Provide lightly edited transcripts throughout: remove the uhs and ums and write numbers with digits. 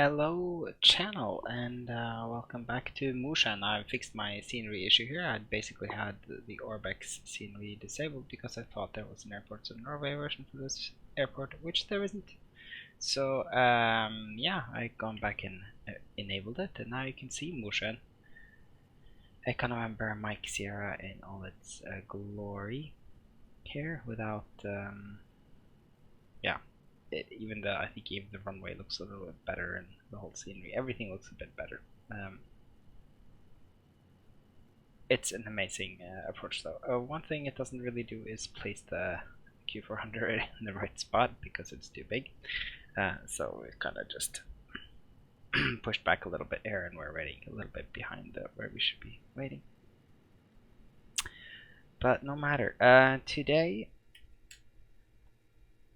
Hello channel and welcome back to Immersion. I fixed my scenery issue here. I basically had the Orbx scenery disabled because I thought there was an Airports of Norway version for this airport, which there isn't. So yeah, I gone back and enabled it, and now you can see Immersion. I can remember Mike Sierra in all its glory here without yeah. I think even the runway looks a little bit better, and the whole scenery, everything looks a bit better. It's an amazing approach though. One thing it doesn't really do is place the Q400 in the right spot because it's too big. So we kind of just pushed back a little bit here, and we're waiting a little bit behind where we should be waiting. But no matter. Today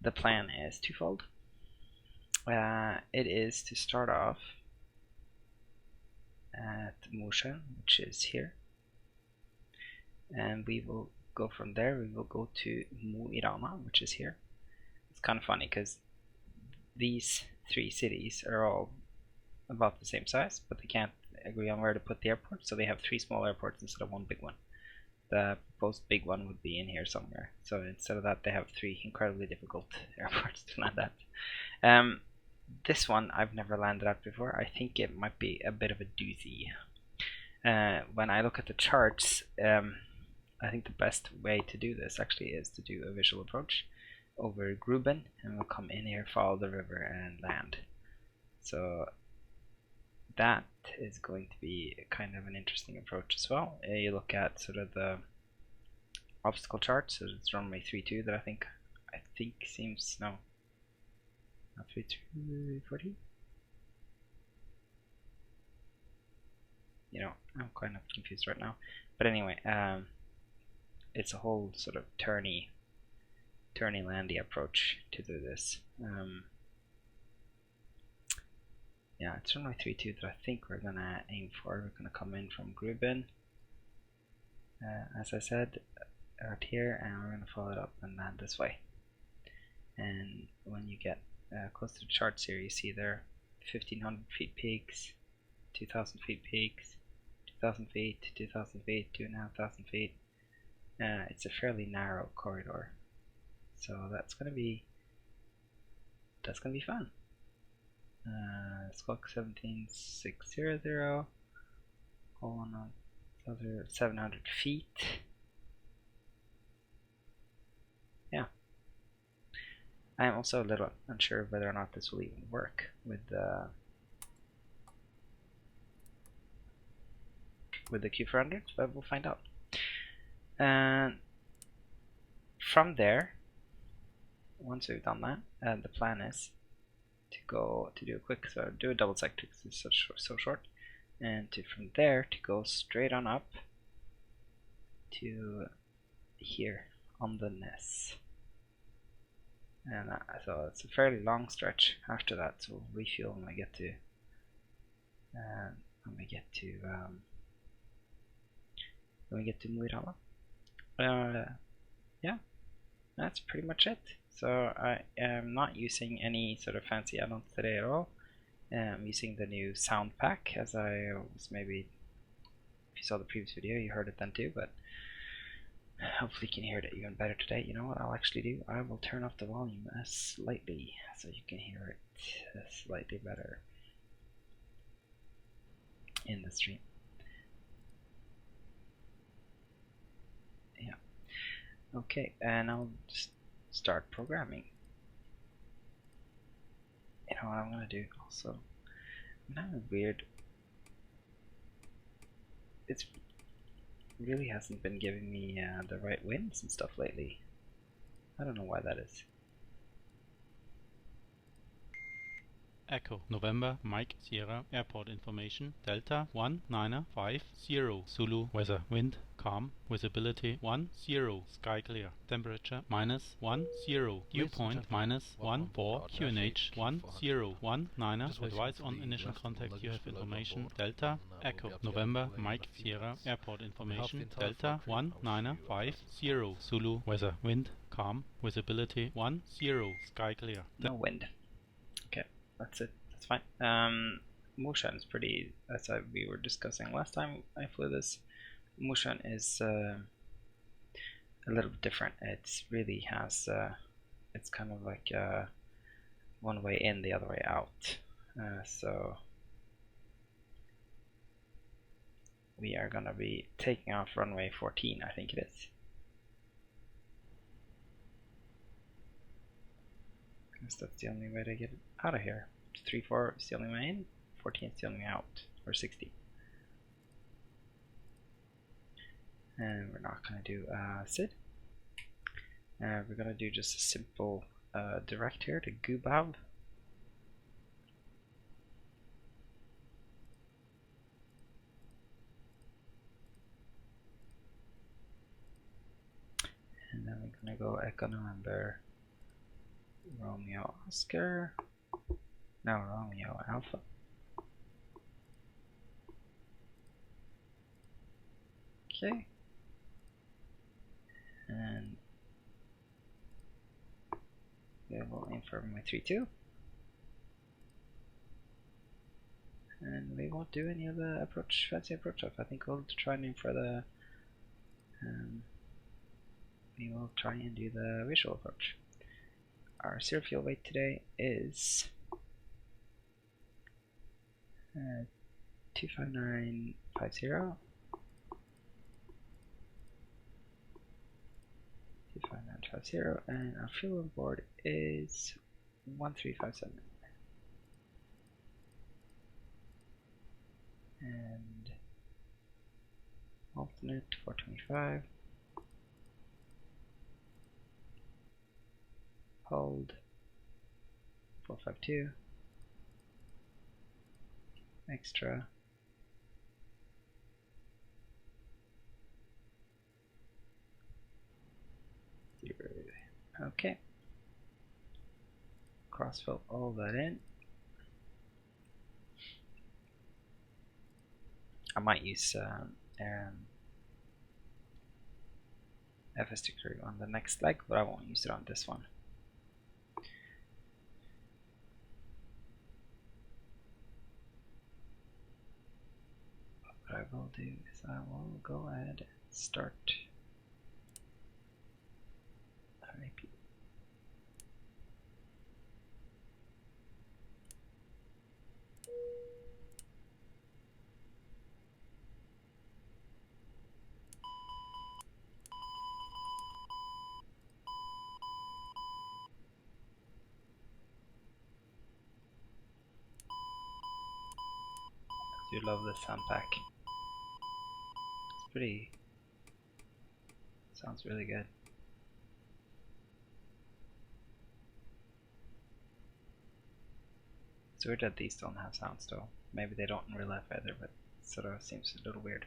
the plan is twofold. It is to start off at Immersion, which is here, and we will go from there. We will go to Mo i Rana, which is here. It's kind of funny because these three cities are all about the same size, but they can't agree on where to put the airport, so they have three small airports instead of one big one. The proposed big one would be in here somewhere, so instead of that they have three incredibly difficult airports to land at. This one I've never landed at before. I think it might be a bit of a doozy. When I look at the charts, I think the best way to do this actually is to do a visual approach over Gruben, and we'll come in here, follow the river, and land. So that is going to be kind of an interesting approach as well. You look at sort of the obstacle chart, so it's runway 32 that I think seems, no, not 3240. You know, I'm kind of confused right now, but anyway, it's a whole sort of turny landy approach to do this. Yeah, it's runway 32 that I think we're gonna aim for. We're gonna come in from Gruben, as I said, out here, and we're gonna follow it up and land this way. And when you get close to the charts here, you see there 1500 feet peaks, 2000 feet peaks, 2000 feet, 2000 feet, 2500 feet. It's a fairly narrow corridor, so that's gonna be fun. Squawk 17600, all on another 700 feet. Yeah, I am also a little unsure whether or not this will even work with the Q400, but we'll find out. And from there, once we've done that, the plan is to do a quick, do a double sector because it's so short, and from there to go straight on up to here on the Ness. And so it's a fairly long stretch after that, so we'll refuel when we get to Mo i Rana. Yeah, that's pretty much it. So I am not using any sort of fancy add-ons today at all. I'm using the new sound pack, as I was, maybe if you saw the previous video you heard it then too, but hopefully you can hear it even better today. You know what I'll actually do? I will turn off the volume slightly so you can hear it slightly better in the stream. Yeah. Okay, and I'll just start programming. You know what I'm gonna do also? I'm having weird. It's really hasn't been giving me the right winds and stuff lately. I don't know why that is. Echo November Mike Sierra Airport information Delta 1950 Zulu weather wind calm visibility 10 sky clear temperature -10 dew point -14 QNH 1019 advise on initial contact. You have information Delta Echo November Mike Sierra Airport information Delta 1950 Zulu weather wind calm visibility 10 sky clear. No wind. Okay, that's it. That's fine. Motion is pretty, as we were discussing last time I flew this. Motion is a little bit different. It really has, it's kind of like one way in, the other way out. So we are going to be taking off runway 14, I think it is. Because that's the only way to get out of here. 3-4 is the only way in, 14 is the only way out, or 60. And we're not going to do SID. We're going to do just a simple direct here to Gubav. And then we're going to go Echo November Romeo Oscar. No, Romeo Alpha. Okay. And we will aim for my 3-2. And we won't do any of the approach, fancy approach off. I think we'll try and aim for the we will try and do the visual approach. Our zero fuel weight today is 25950. 25950, and our fuel on board is 1357. And alternate 425. Hold 452. Extra. Okay. Crossfill all that in. I might use FS crew on the next leg, but I won't use it on this one. What I will do is I will go ahead and start RAP. I do love this sound pack. It's pretty, sounds really good. It's weird that these don't have sound still. Maybe they don't in real life either, but it sort of seems a little weird.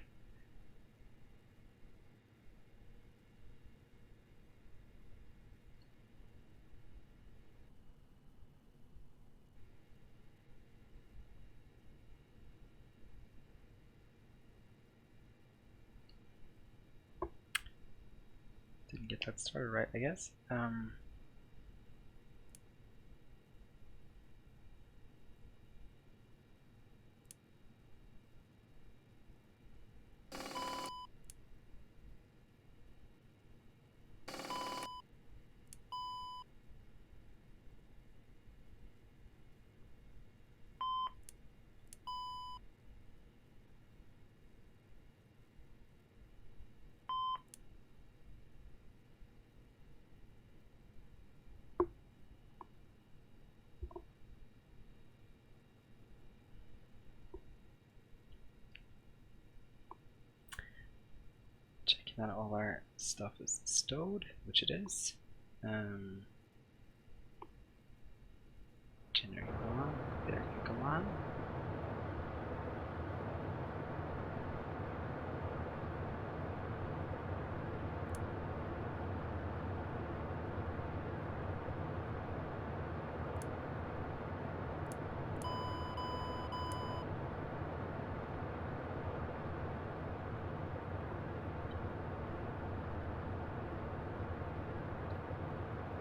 Didn't get that started right, I guess. Checking that all our stuff is stowed, which it is. Generator go on, there can go on.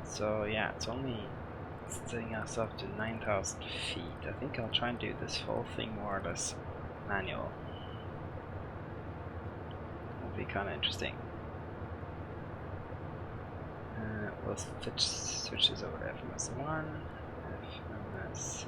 So yeah, it's only It's taking us up to 9,000 feet. I think I'll try and do this whole thing more or less manual. It'll be kind of interesting. We'll switch this over to FMS1, FMS2.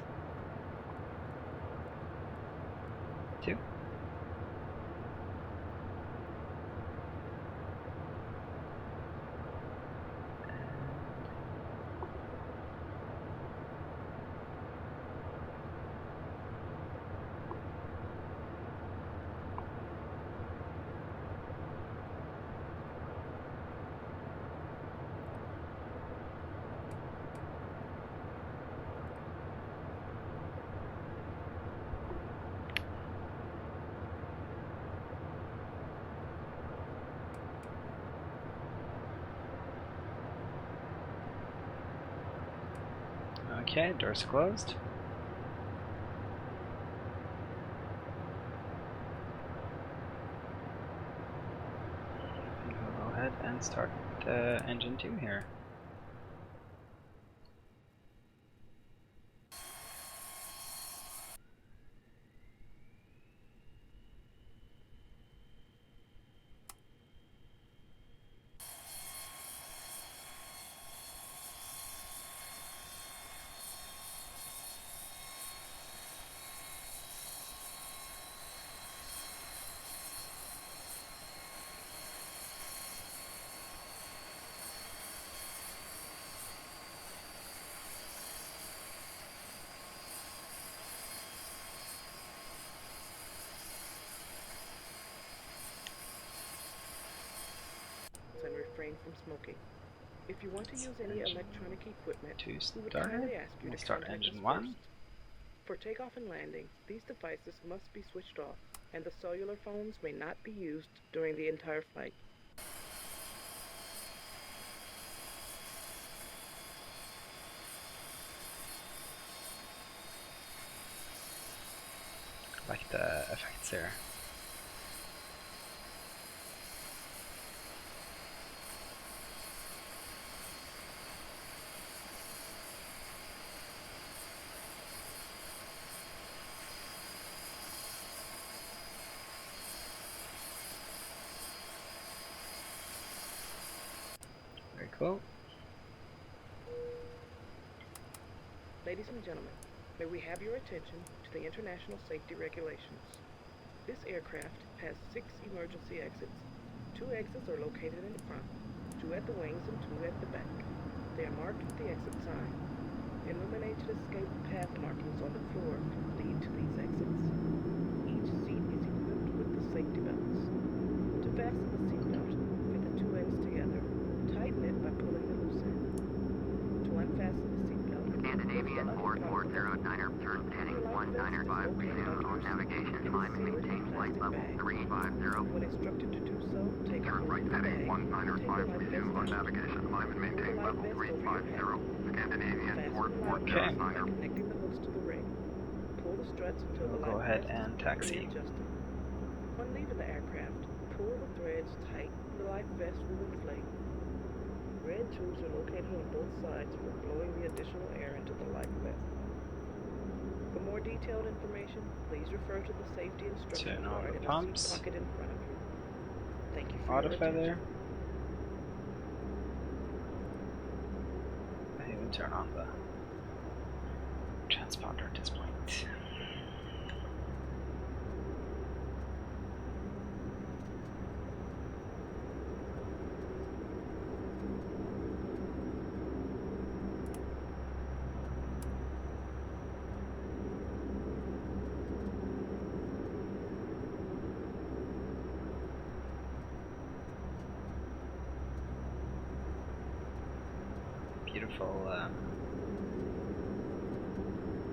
Okay, doors closed. I think I'll go ahead and start the engine 2 here. And refrain from smoking. If you want to use any electronic equipment, To we would start kindly it, ask you we'll to start contact engine us 1. first. For takeoff and landing, these devices must be switched off, and the cellular phones may not be used during the entire flight. Like the effects here. Very cool. Ladies and gentlemen, may we have your attention to the international safety regulations. This aircraft has 6 emergency exits. 2 exits are located in front, 2 at the wings and 2 at the back. They are marked with the exit sign. Illuminated escape path markings on the floor lead to these exits. Each seat is equipped with the safety belts. To fasten the seatbelt, fit the 2 ends together. Tighten it by pulling the loose end. To unfasten the seatbelt, Scandinavian 4409er, turn heading 1950 on navigation, climb and maintain flight level 350. When instructed to do so, take Turn right heading 1952 on navigation, climb and maintain level 350. Scandinavian 4409er. Connecting the hooks to the ring. Pull the struts until the We'll go life ahead vest is and taxi. adjusted. When leaving the aircraft, pull the threads tight and the life vest will inflate. Red tubes are located on both sides for blowing the additional air into the life vest. For more detailed information, please refer to the safety instructions Turn on card the in the pumps. seat pocket in front of you. Thank you for Auto your feather. attention. I even turn on the transponder at this point.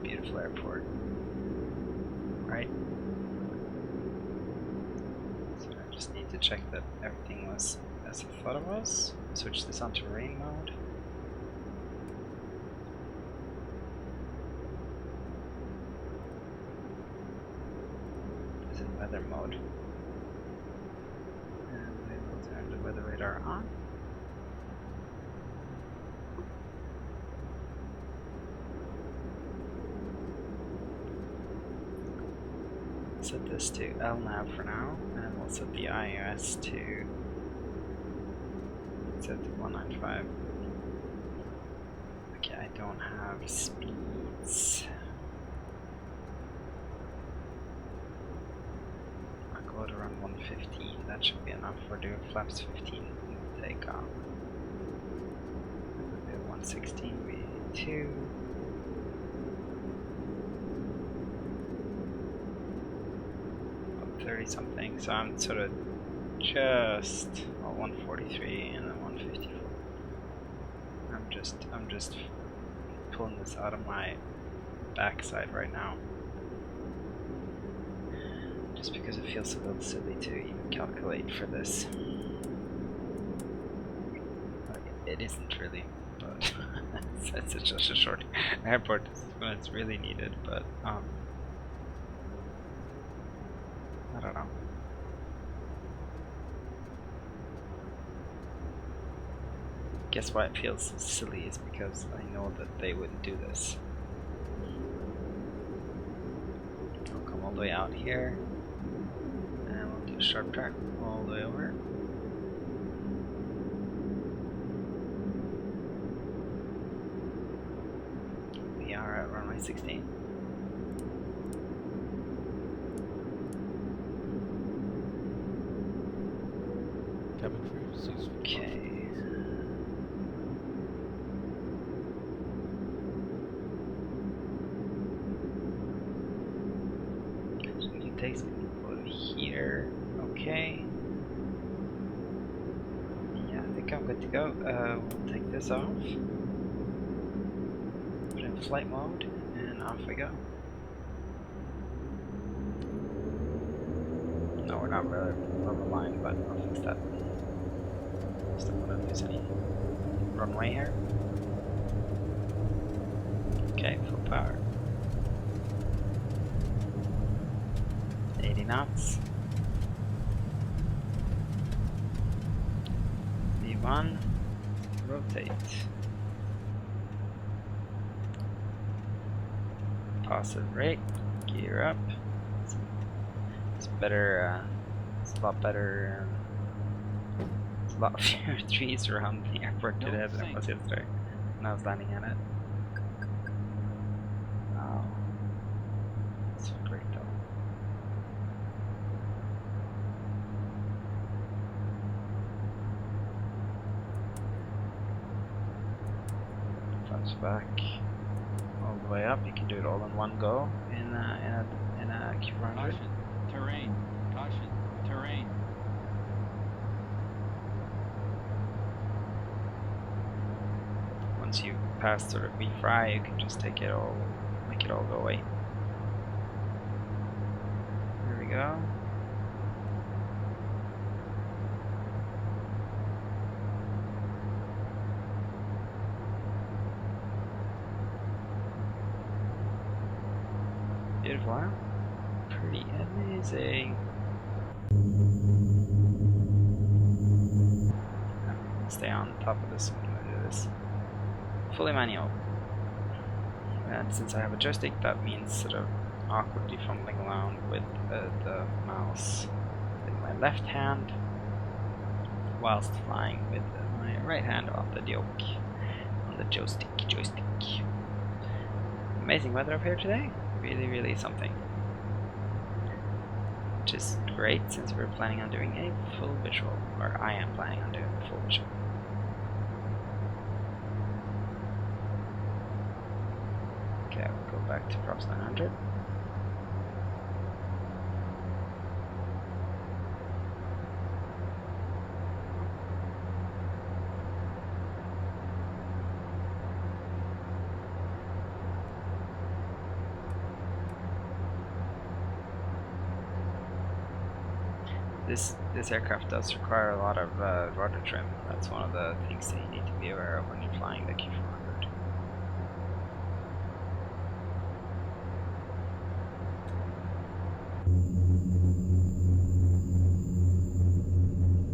Beautiful airport, right? So I just need to check that everything was as I thought it was. Switch this on to rain mode. Is it weather mode? And we will turn the weather radar on. set this to LNAV for now, and we'll set the iOS to set to 195. Okay, I don't have speeds. I'll go to around 115. That should be enough. We're doing flaps 15. We'll take off. 116 V2. 30 something, so I'm sort of just 143 and then 154. I'm just pulling this out of my backside right now, just because it feels a little silly to even calculate for this. It isn't really, but it's just a short airport when it's really needed, but I don't know. Guess why it feels silly is because I know that they wouldn't do this. I'll come all the way out here, and we'll do a sharp turn all the way over. We are at runway 16. Okay. It takes me over here. Okay. Yeah, I think I'm good to go. We'll take this off. Put in flight mode, and off we go. No, we're not really rubber line, but I'll fix that. Just don't want to lose any runway here. Okay, full power. 80 knots. V1, rotate. Positive rate, gear up. It's better, it's a lot better. A lot fewer trees around the airport today than it was yesterday when I was landing at it. Wow. That's so great though. Flaps back all the way up. You can do it all in one go in a Q400. Caution, terrain, caution, terrain. Once you pass sort of V-fry, you can just take it all, make it all go away. Here we go. Beautiful, huh? Pretty amazing. Stay on top of this when I do this. Fully manual. And since I have a joystick, that means sort of awkwardly fumbling around with the mouse with my left hand whilst flying with my right hand on the yoke, on the joystick. Amazing weather up here today. Really, really something. Which is great since we're planning on doing a full visual, or I am planning on doing a full visual. Okay, we'll go back to props 900. This aircraft does require a lot of rudder trim. That's one of the things that you need to be aware of when you're flying the Q400.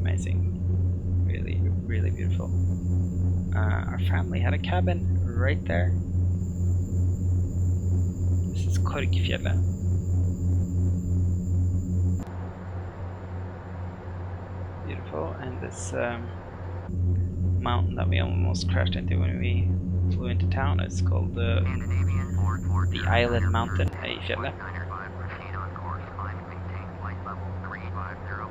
Amazing. Really, really beautiful. Our family had a cabin right there. This is Korgfjellet. vehicle and this mountain that we almost crashed into when we flew into town is called the Island Mountain i Fjellet. Proceed on course, climb and maintain flight level 350.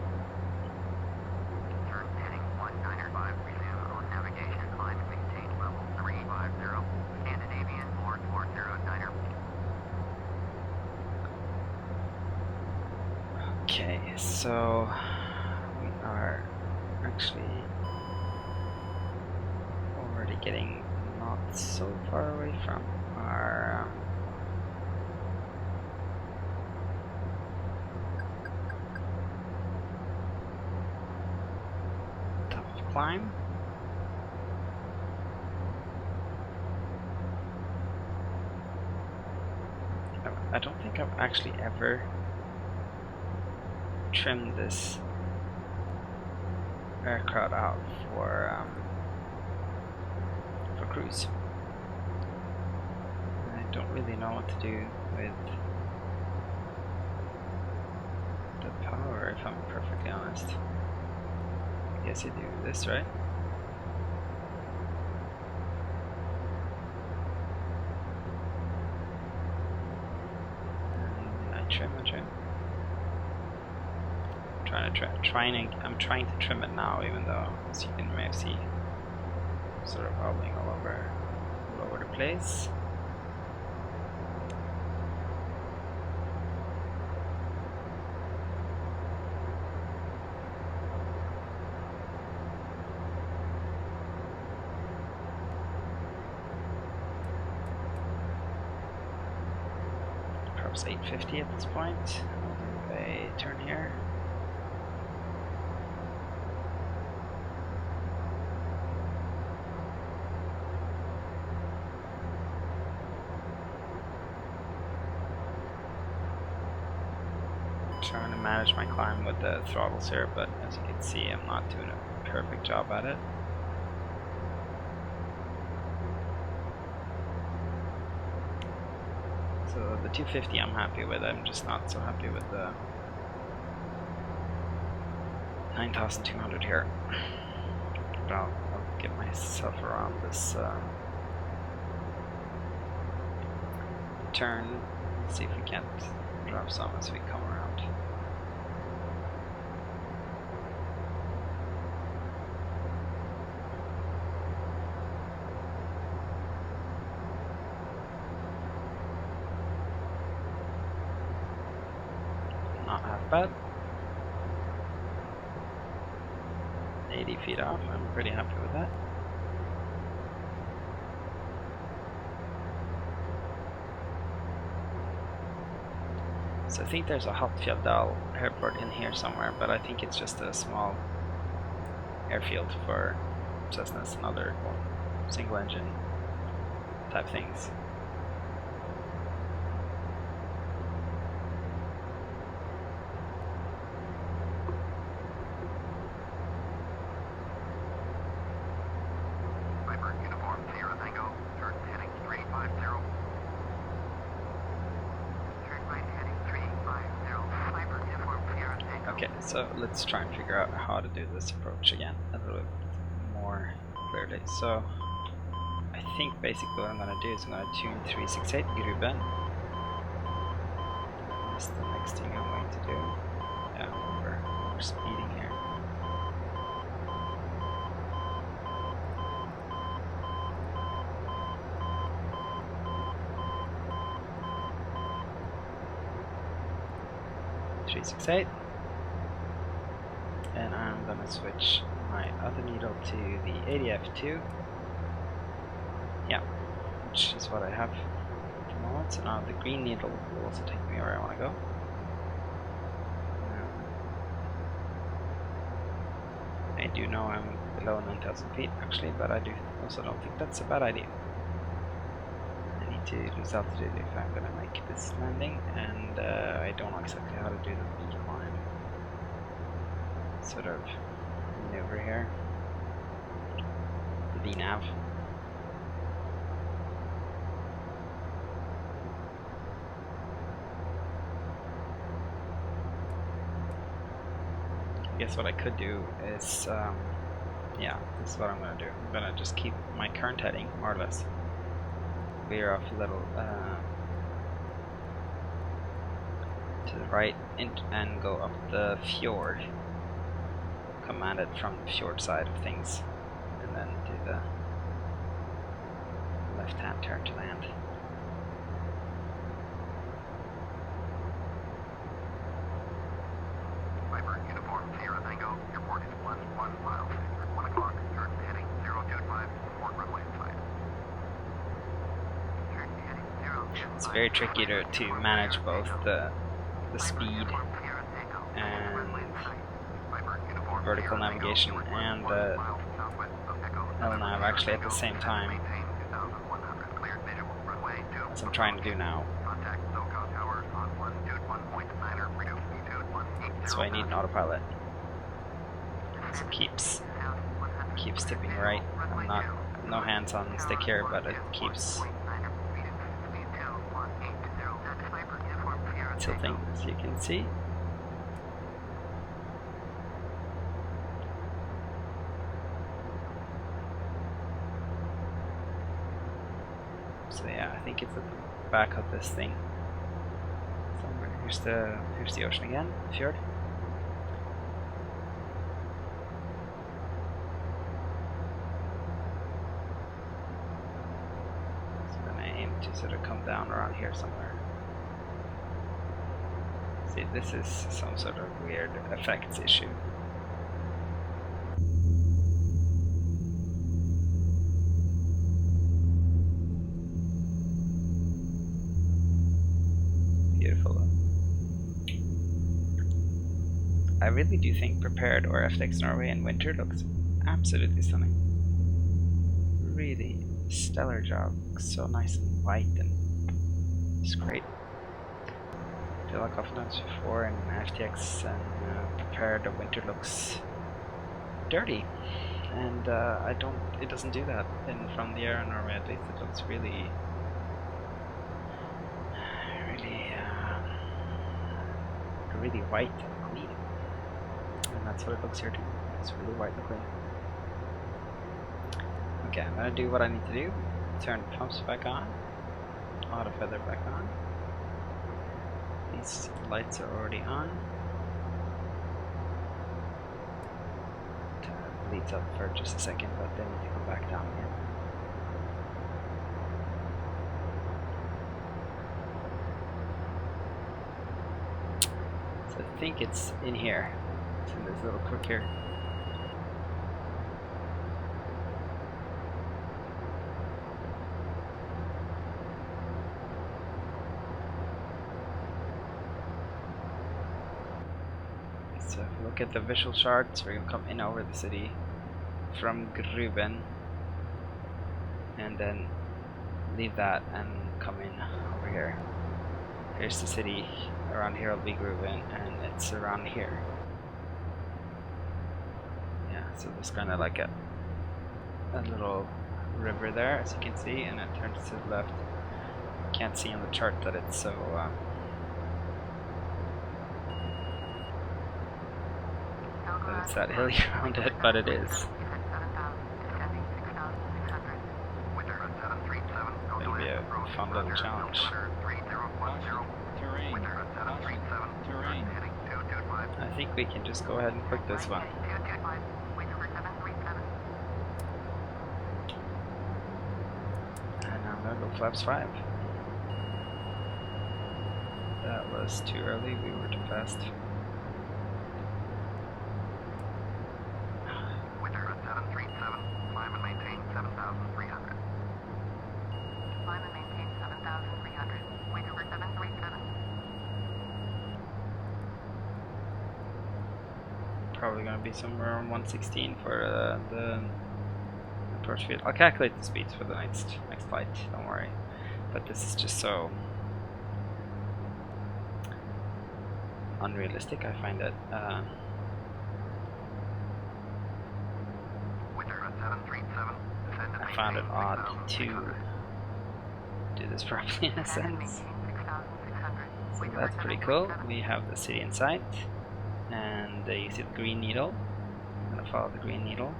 Turn heading 195, resume on navigation, climb and maintain level 350. Scandinavian 4409er. Okay, so we are actually already getting not so far away from our tough climb. I don't think I've actually ever trimmed this aircraft out for cruise. I don't really know what to do with the power, if I'm perfectly honest. I guess you do this, right? And I trim. I'm trying to trim it now, even though, as you can maybe see, sort of wobbling all over the place. Perhaps 850 at this point. I'll do a turn here. Trying to manage my climb with the throttles here, but as you can see, I'm not doing a perfect job at it. So the 250 I'm happy with, I'm just not so happy with the 9200 here. But I'll get myself around this turn, see if we can't drop some as we come around. Not half bad. 80 feet off, I'm pretty happy with that. So I think there's a Hattfjelldal airport in here somewhere, but I think it's just a small airfield for Cessnas and other single engine type things. So let's try and figure out how to do this approach again a little bit more clearly. So I think basically what I'm going to do is I'm going to tune 368 Gruben. That's the next thing I'm going to do. Yeah, we're speeding here. And I'm gonna switch my other needle to the ADF2. Yeah, which is what I have at the moment. So now the green needle will also take me where I want to go. I do know I'm below 9,000 feet actually, but I also don't think that's a bad idea. I need to lose altitude if I'm gonna make this landing, and I don't know exactly how to do the V climb. Sort of maneuver here. The VNAV. guess what I could do is, yeah, this is what I'm gonna do. I'm gonna just keep my current heading, more or less. Veer off a little to the right and go up the fjord. Command it from the fjord side of things, and then do the left-hand turn to land. Viper, uniform, Sierra Tango, airport is 1 mile, 1 o'clock, turn heading 025, port runway inside. Turn heading 025. It's very tricky to manage both the speed and vertical navigation and the LNAV actually at the same time, as I'm trying to do now. That's why I need an autopilot. So it keeps tipping right. I'm not, no hands on the stick here, but it keeps tilting, as you can see. So yeah, I think it's at the back of this thing. Somewhere. Here's the ocean again, the fjord. So I'm gonna aim to sort of come down around here somewhere. See, this is some sort of weird effects issue. Beautiful. I really do think Prepared or FTX Norway in winter looks absolutely stunning. Really stellar job. Looks so nice and white, and it's great. I feel like I've done this before in FTX and Prepared. The winter looks dirty, and it doesn't do that from the air in Norway. At least it looks really white and clean, and that's what it looks here too. It's really white and clean. Okay, I'm gonna do what I need to do. Turn the pumps back on, auto feather back on. These lights are already on. Bleeds up for just a second, but they need to come back down again. I think it's in here. It's in this little crook here. So if you look at the visual charts, we're gonna come in over the city from Gruben and then leave that and come in over here. Here's the city. Around here will be Gruben, and it's around here. Yeah, so there's kind of like a little river there, as you can see, and it turns to the left. Can't see on the chart that it's so that it's that hilly around it, but it is. Maybe a fun little challenge. Terrain. I think we can just go ahead and click this one. And now I'm gonna go flaps 5. That was too early, we were too fast. Winter 737, climb and maintain 7,300. Climb and maintain 7,300. Winter 737. Probably gonna be somewhere around 116 for the approach speed. I'll calculate the speeds for the next flight, don't worry. But this is just so unrealistic, I find it. I found it odd to do this properly in a sense. So that's pretty cool. We have the city in sight. and you see the green needle. I'm gonna follow the green needle,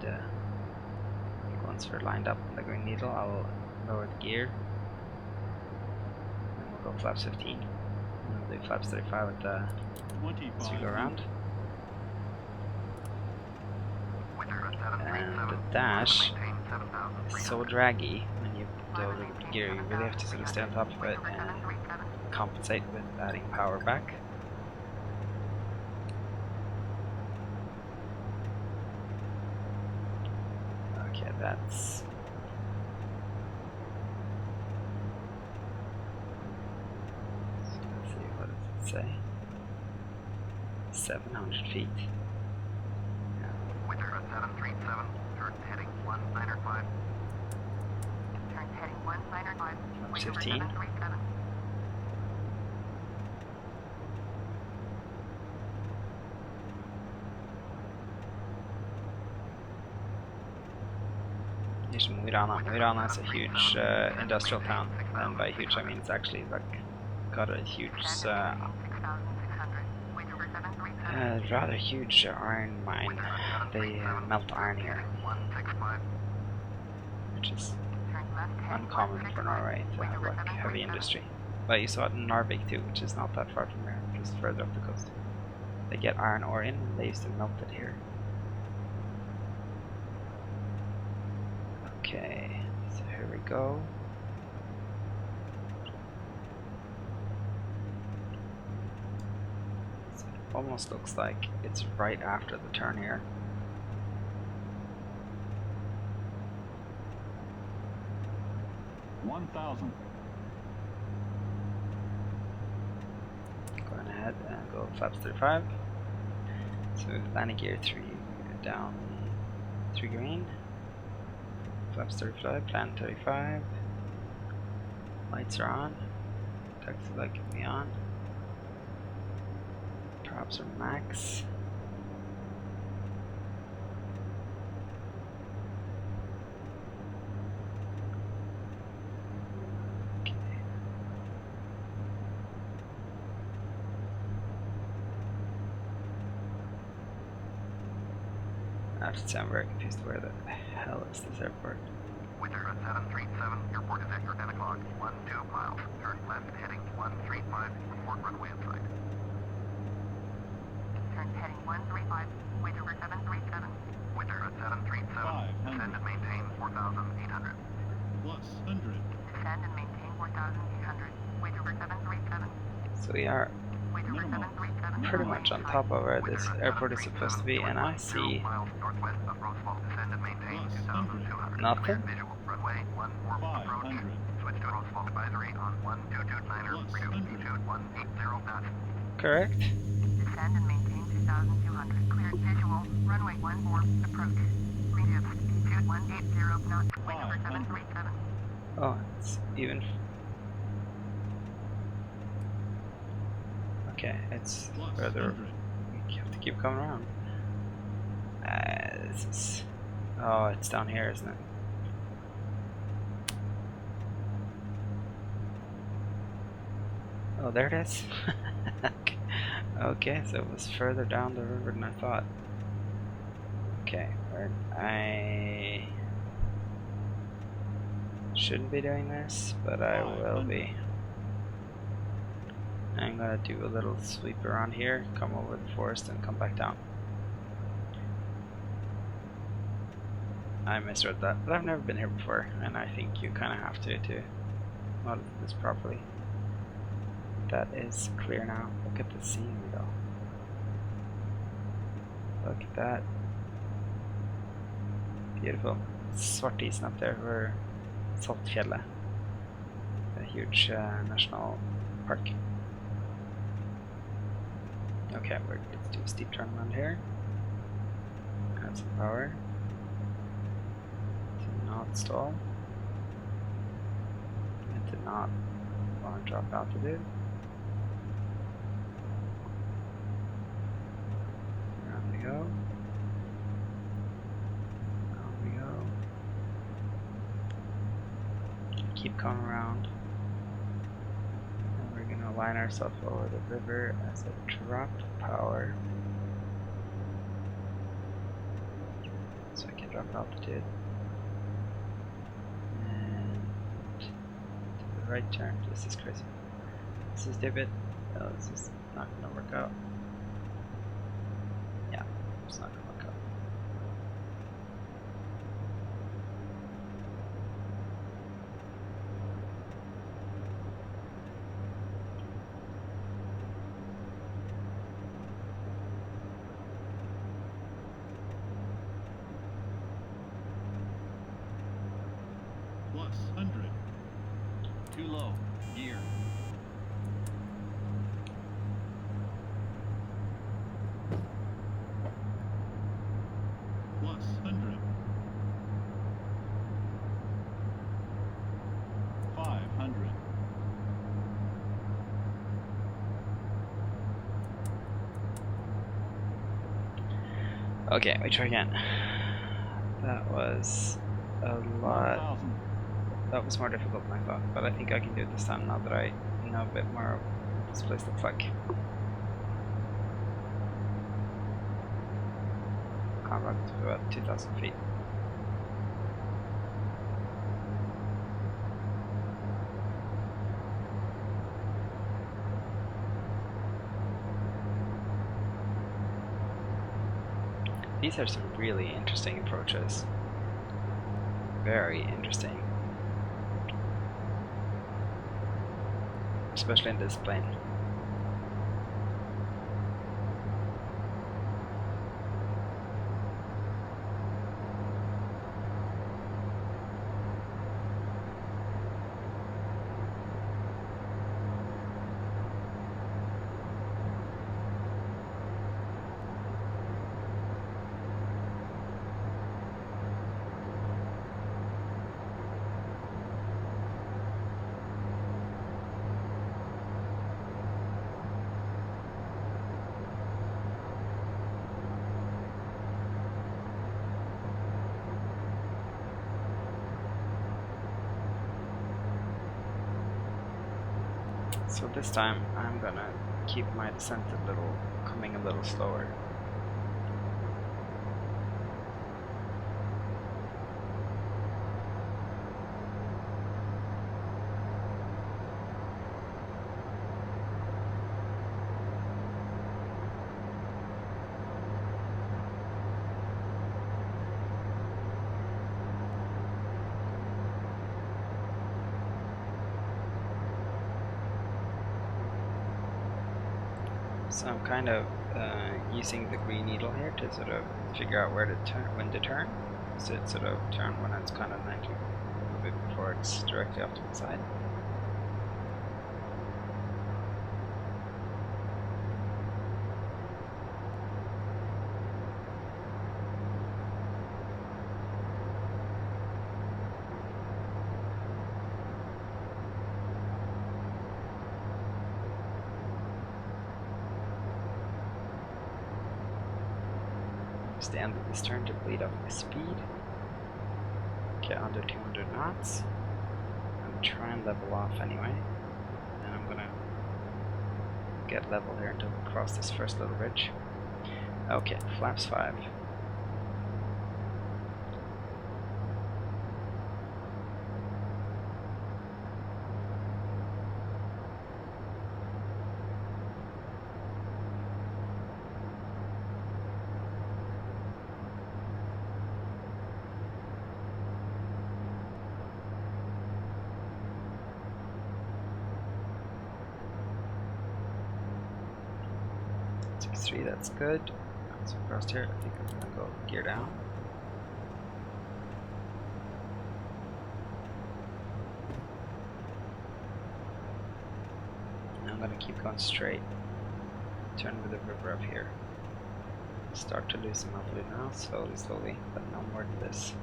and once we're lined up on the green needle, I'll lower the gear, and we'll go flaps 15, and we'll do flaps 35 with the as we go around. And the dash is so draggy when you do the gear, you really have to sort of stay on top of it and compensate with adding power back. Okay, that's... So let's see, what does it say? 700 feet. Winter 737, turn heading 195. Turn heading 195. 15. Here's Mo i Rana. Mo i Rana is a huge industrial town, and by huge I mean it's actually like got a huge, rather huge iron mine. They melt iron here, which is uncommon for Norway to have like heavy industry. But you saw it in Narvik too, which is not that far from here, just further up the coast. They get iron ore in and they used to melt it here. Okay, so here we go. So it almost looks like it's right after the turn here. Going Ahead and go flaps 35. So landing gear 3 down, 3 green. Flaps 35, plan 35. Lights are on. Taxi light can be on. Props are max. I have to say I'm very confused where the hell is this airport? Winter 737, airport is at your 10 o'clock, 12 miles. Turn left heading 135, report runway in sight. Turn heading 135, Winter 737. Winter 737, descend and maintain 4,800. Plus 100. Descend and maintain 4,800, Winter 737. So we are pretty much on top of where this airport is supposed to be, and I see nothing. Correct. Descend and maintain 2,200. Cleared visual. Runway 14 approach. Lead altitude 180 knots. Wind over 737. Oh, it's even. Okay, it's further. You have to keep coming around. This is. Oh, it's down here, isn't it? Oh, there it is. Okay, so it was further down the river than I thought. Okay, I shouldn't be doing this, but I will be. I'm gonna do a little sweep around here, come over the forest, and come back down. I misread that, but I've never been here before, and I think you kind of have to model this properly. That is clear now. Look at the scenery though. Look at that. Beautiful. Svartisen up there for Saltfjellet. A huge national park. Okay, let's do a steep turn around here. Add some power. To not stall. And to not want to drop altitude. Around we go. Around we go. Keep coming around. And we're gonna line ourselves over the river as a drop power. So I can drop altitude. And to the right turn. This is crazy. This is stupid. Oh, this is not gonna work out. Yeah, it's not gonna work out. Plus 100. Too low. Gear. Plus 100. 500. Okay, we try again. That was a lot. 1,000. That was more difficult than I thought, but I think I can do it this time now that I know a bit more of what this place looks like. I'm up to about 2,000 feet. These are some really interesting approaches. Very interesting. Especially in this plane. So this time I'm gonna keep my descent coming a little slower. So I'm kind of using the green needle here to sort of figure out where to turn, when to turn. So it sort of turn when it's kind of 90, a bit before it's directly off to the side. The end of this turn to bleed off my speed. Get under 200 knots. And try and level off anyway. And I'm gonna get level here until we cross this first little ridge. Okay, flaps 5. That's good. So across here, I think I'm gonna go gear down. And I'm gonna keep going straight. Turn with the river up here. Start to lose some altitude now, slowly, but no more than this.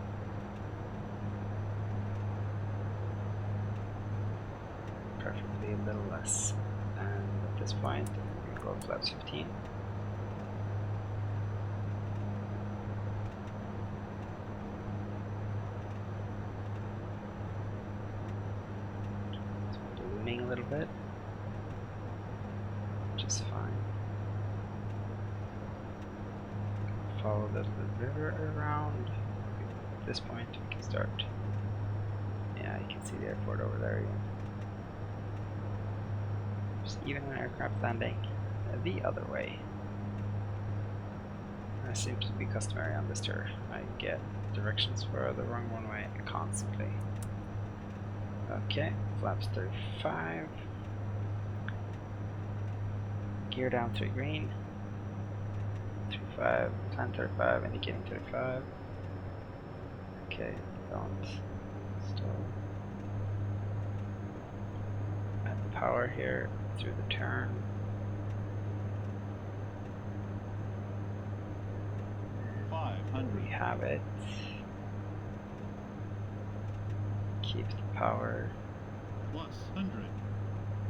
Preferably a little less. And at this point, I'm gonna go flaps 15. A little bit. follow the river around. At this point, we can start. Yeah, you can see the airport over there again. There's even an aircraft landing the other way. That seems to be customary on this tour. I get directions for the wrong runway constantly. Okay, flaps 35. Gear down 3 green. 35, plan 35, indicating 35. Okay, don't stall. Add the power here through the turn. We have it. Keep the power. Plus 100.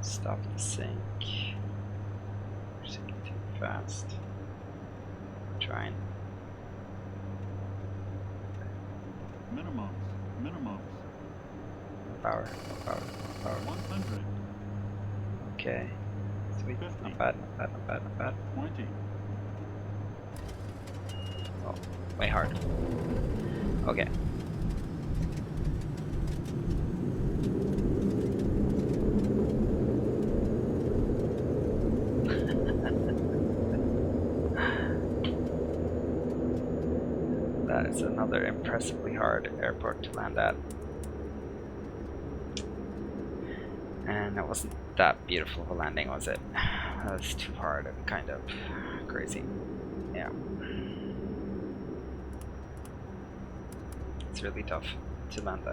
Stop the sync. We're sinking too fast. Trying. Minimums. Minimums. No power. No power. No power. 100. Okay. Sweet. 50. Not bad. Not bad. Not bad. Not bad. 20. Oh, way hard. Okay. That is another impressively hard airport to land at. And it wasn't that beautiful of a landing, was it? That was too hard and kind of crazy. Yeah. It's really tough to land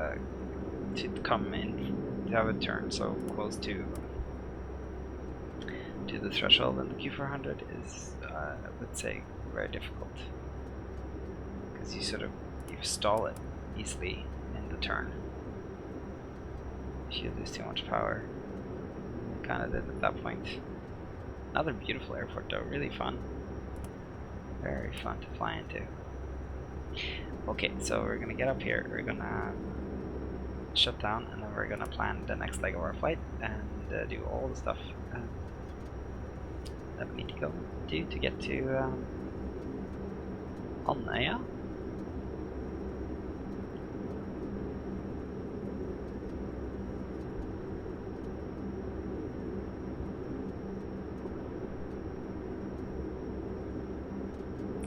to come in, to have a turn so close to the threshold in the Q400 is, I would say, very difficult. Because you stall it easily in the turn. If you lose too much power. Kinda did at that point. Another beautiful airport though, really fun. Very fun to fly into. Okay, so we're gonna get up here, we're gonna shut down, and then we're gonna plan the next leg of our flight and do all the stuff that we need to go do to get to Andøya.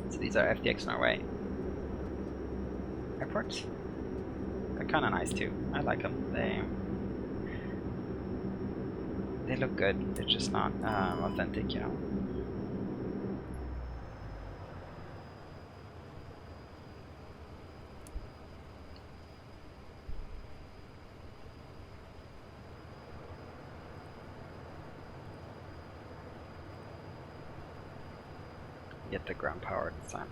So these are FTX Norway airports. They're kind of nice too. I like them. They look good. They're just not authentic, you know. Get the ground power this time.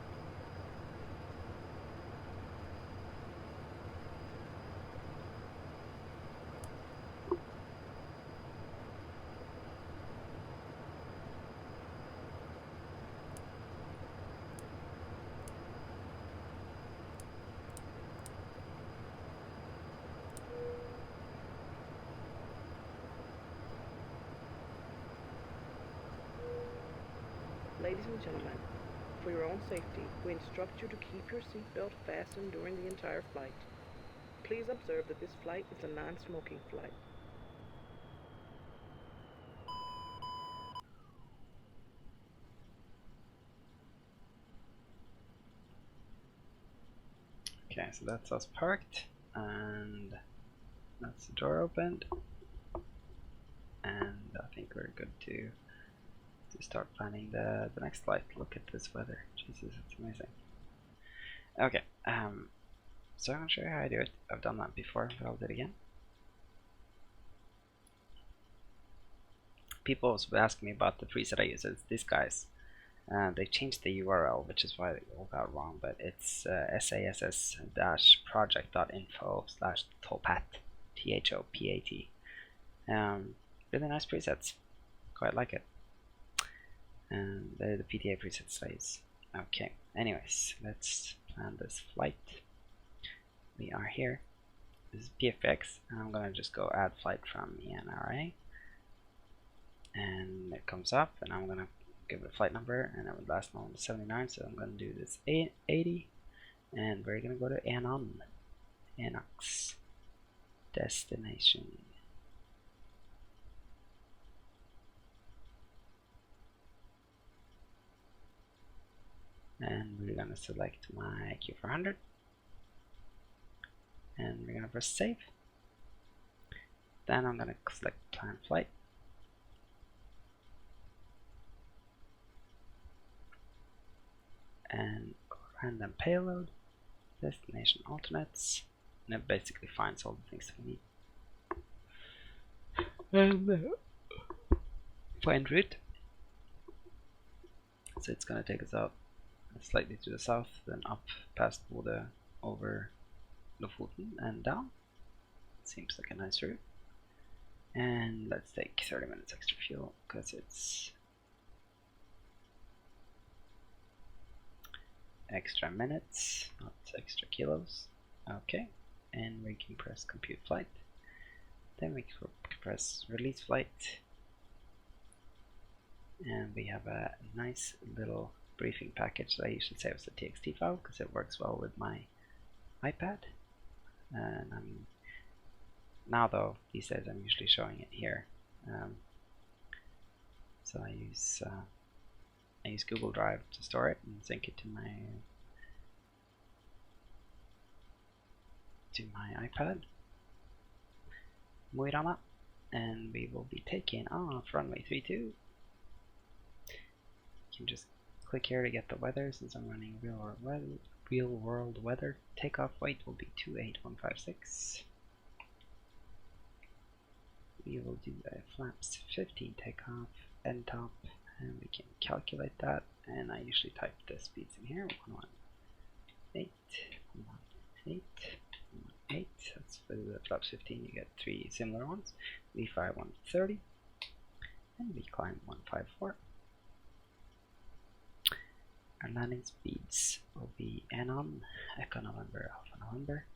Ladies and gentlemen, for your own safety, we instruct you to keep your seatbelt fastened during the entire flight. Please observe that this flight is a non-smoking flight. Okay, so that's us parked, and that's the door opened, and I think we're good to start planning the next flight. Look at this weather, Jesus, it's amazing. Okay, so I'm gonna show you how I do it. I've done that before, but I'll do it again. People have been asking me about the preset I use. It's these guys. They changed the URL, which is why they all got wrong, but it's sass-project.info/topat, THOPAT. Really nice presets, quite like it. And they're the PTA presets I use. Okay, anyways, let's plan this flight. We are here. This is PFX, and I'm gonna just go add flight from ENRA. And it comes up, and I'm gonna give it a flight number, and then the last one was 79, so I'm going to do this 80, and we're going to go to ENAN, ENAX, destination. And we're going to select my Q400, and we're going to press save. Then I'm going to select plan flight, and random payload, destination alternates, and it basically finds all the things that we need. And find route. So it's going to take us out slightly to the south, then up past Bodø, over Lofoten and down. Seems like a nice route. And let's take 30 minutes extra fuel because it's extra minutes, not extra kilos. Okay, and we can press compute flight. Then we can press release flight. And we have a nice little briefing package that I usually save as a TXT file because it works well with my iPad. And now though, these days I'm usually showing it here. So I use Google Drive to store it and sync it to my iPad. Mo i Rana, and we will be taking off runway 32. You can just click here to get the weather since I'm running real world weather. Takeoff weight will be 28156. We will do a flaps 15 takeoff, end top, and we can calculate that. And I usually type the speeds in here: 118, 118, 118. That's for the flaps 15. You get 3 similar ones: V5 130, and V climb 154. Our landing speeds will be ENAN, Echo November, Alpha November,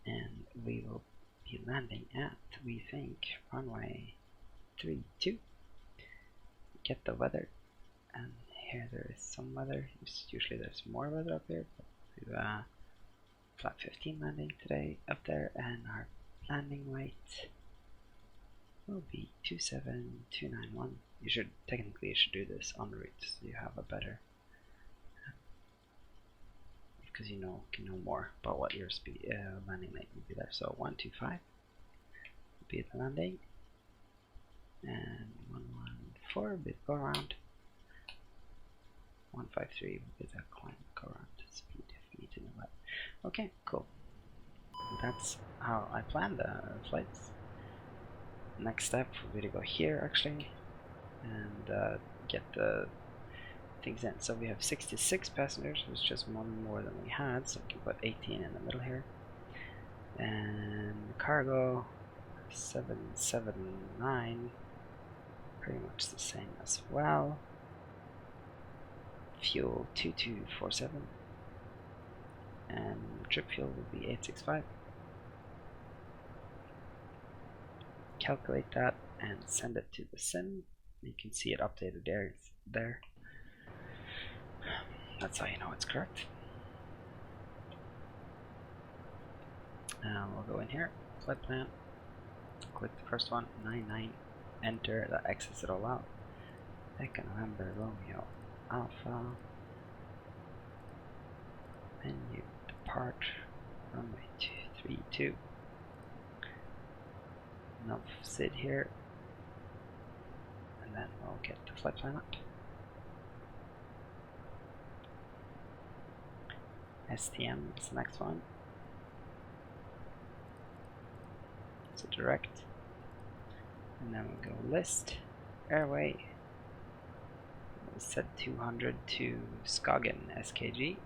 and we will be landing at, we think, runway 32. Get the weather, and here there is some weather. Usually there's more weather up here, but we have flat 15 landing today up there, and our landing weight will be 27291. You should do this en route so you have a better, because you can know more about what your speed landing weight will be there. So 125 will be the landing, and 114 will be the go around. 153 will be the climb go around speed if you need to know that. Okay, cool. That's how I plan the flights. Next step will be to go here actually and get the things in. So we have 66 passengers, which is just one more than we had, so we can put 18 in the middle here. And cargo 779, pretty much the same as well. Fuel 2247, and trip fuel will be 865. Calculate that and send it to the sim. You can see it updated there. That's how you know it's correct. We'll go in here, flight plan, click the first one, 99, enter, that X's it all out. Echo November Romeo Alpha, menu, depart, runway 232. Enough sit here, and then we'll get the flight plan up. STM is the next one. So direct, and then we'll go list, airway. We'll set 200 to Skagen SKG.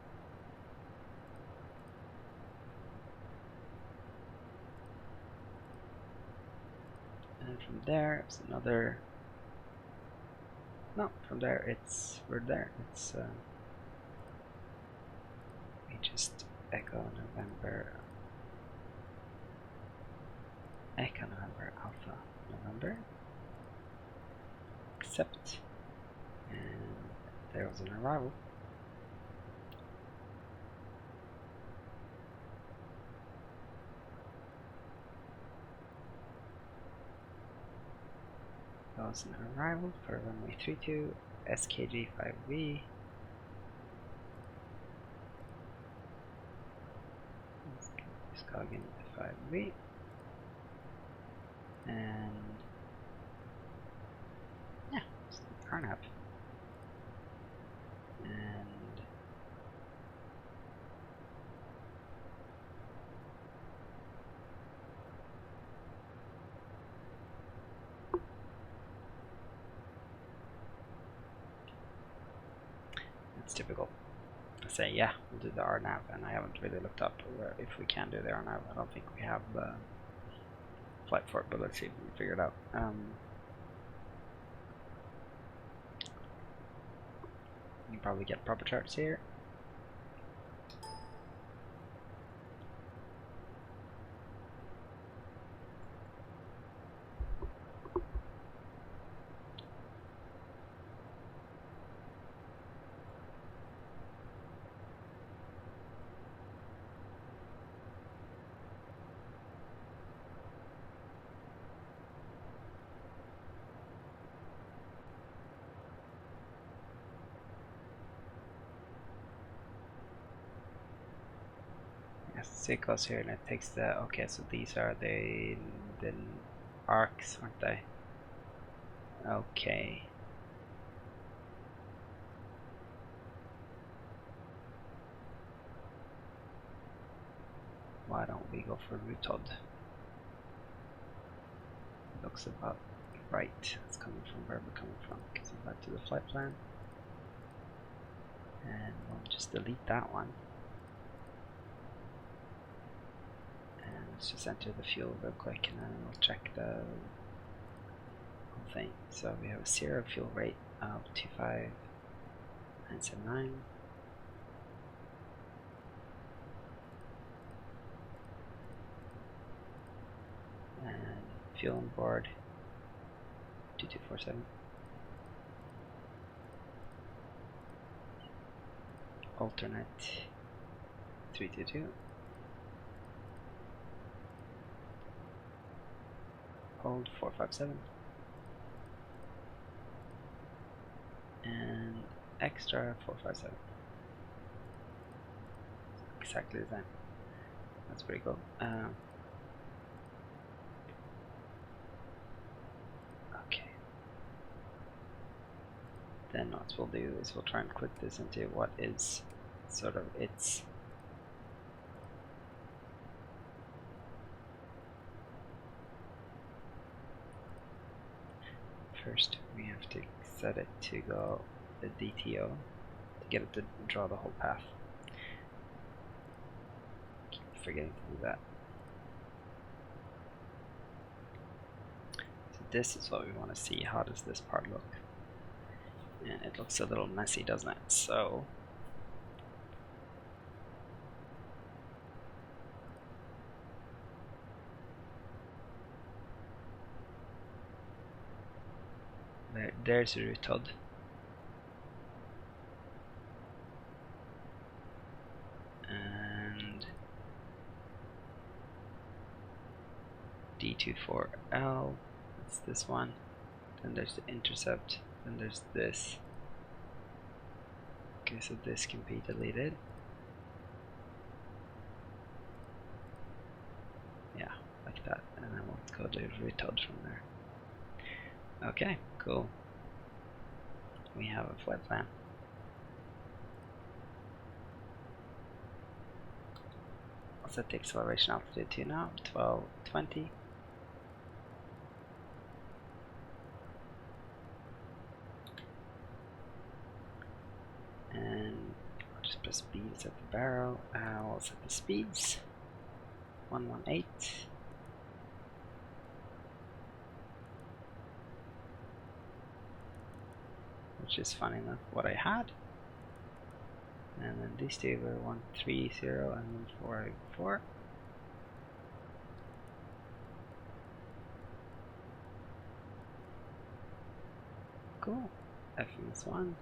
And from there it's another. No, from there we're there. It's we just Echo November Alpha November, accept, And there was an arrival. That was an arrival for runway 32, SKG 5V. Let's go again 5V. And yeah, it's the Arnab. And it's typical. I say, yeah, we'll do the RNAV, and I haven't really looked up where, if we can do the RNAV. I don't think we have the flight for it, but let's see if we can figure it out. You can probably get proper charts here. So it goes here and it takes the, okay, so these are the arcs, aren't they? Okay. Why don't we go for Rutod? Looks about right. It's coming from where we're coming from. Because I'm back to the flight plan. And we'll just delete that one. Let's just enter the fuel real quick and then we'll check the whole thing. So we have a 0 fuel rate of 25979. And fuel on board 2247. Alternate 322. Hold 457. And extra 457. Exactly the same. That's pretty cool. Okay. Then what we'll do is we'll try and click this into what is sort of its first. We have to set it to go the DTO to get it to draw the whole path. Keep forgetting to do that. So this is what we want to see. How does this part look? And it looks a little messy, doesn't it? So there's Rutod. And D24L, that's this one. Then there's the intercept, then there's this. Okay, so this can be deleted. Yeah, like that. And then we'll go to Rutod from there. Okay, cool. We have a flight plan. I'll set the acceleration altitude to now, 1220. And I'll just press B to set the barrel. I'll set the speeds. 118. Which is funny enough what I had. And then these two were 130 and 144. Cool. FMS1,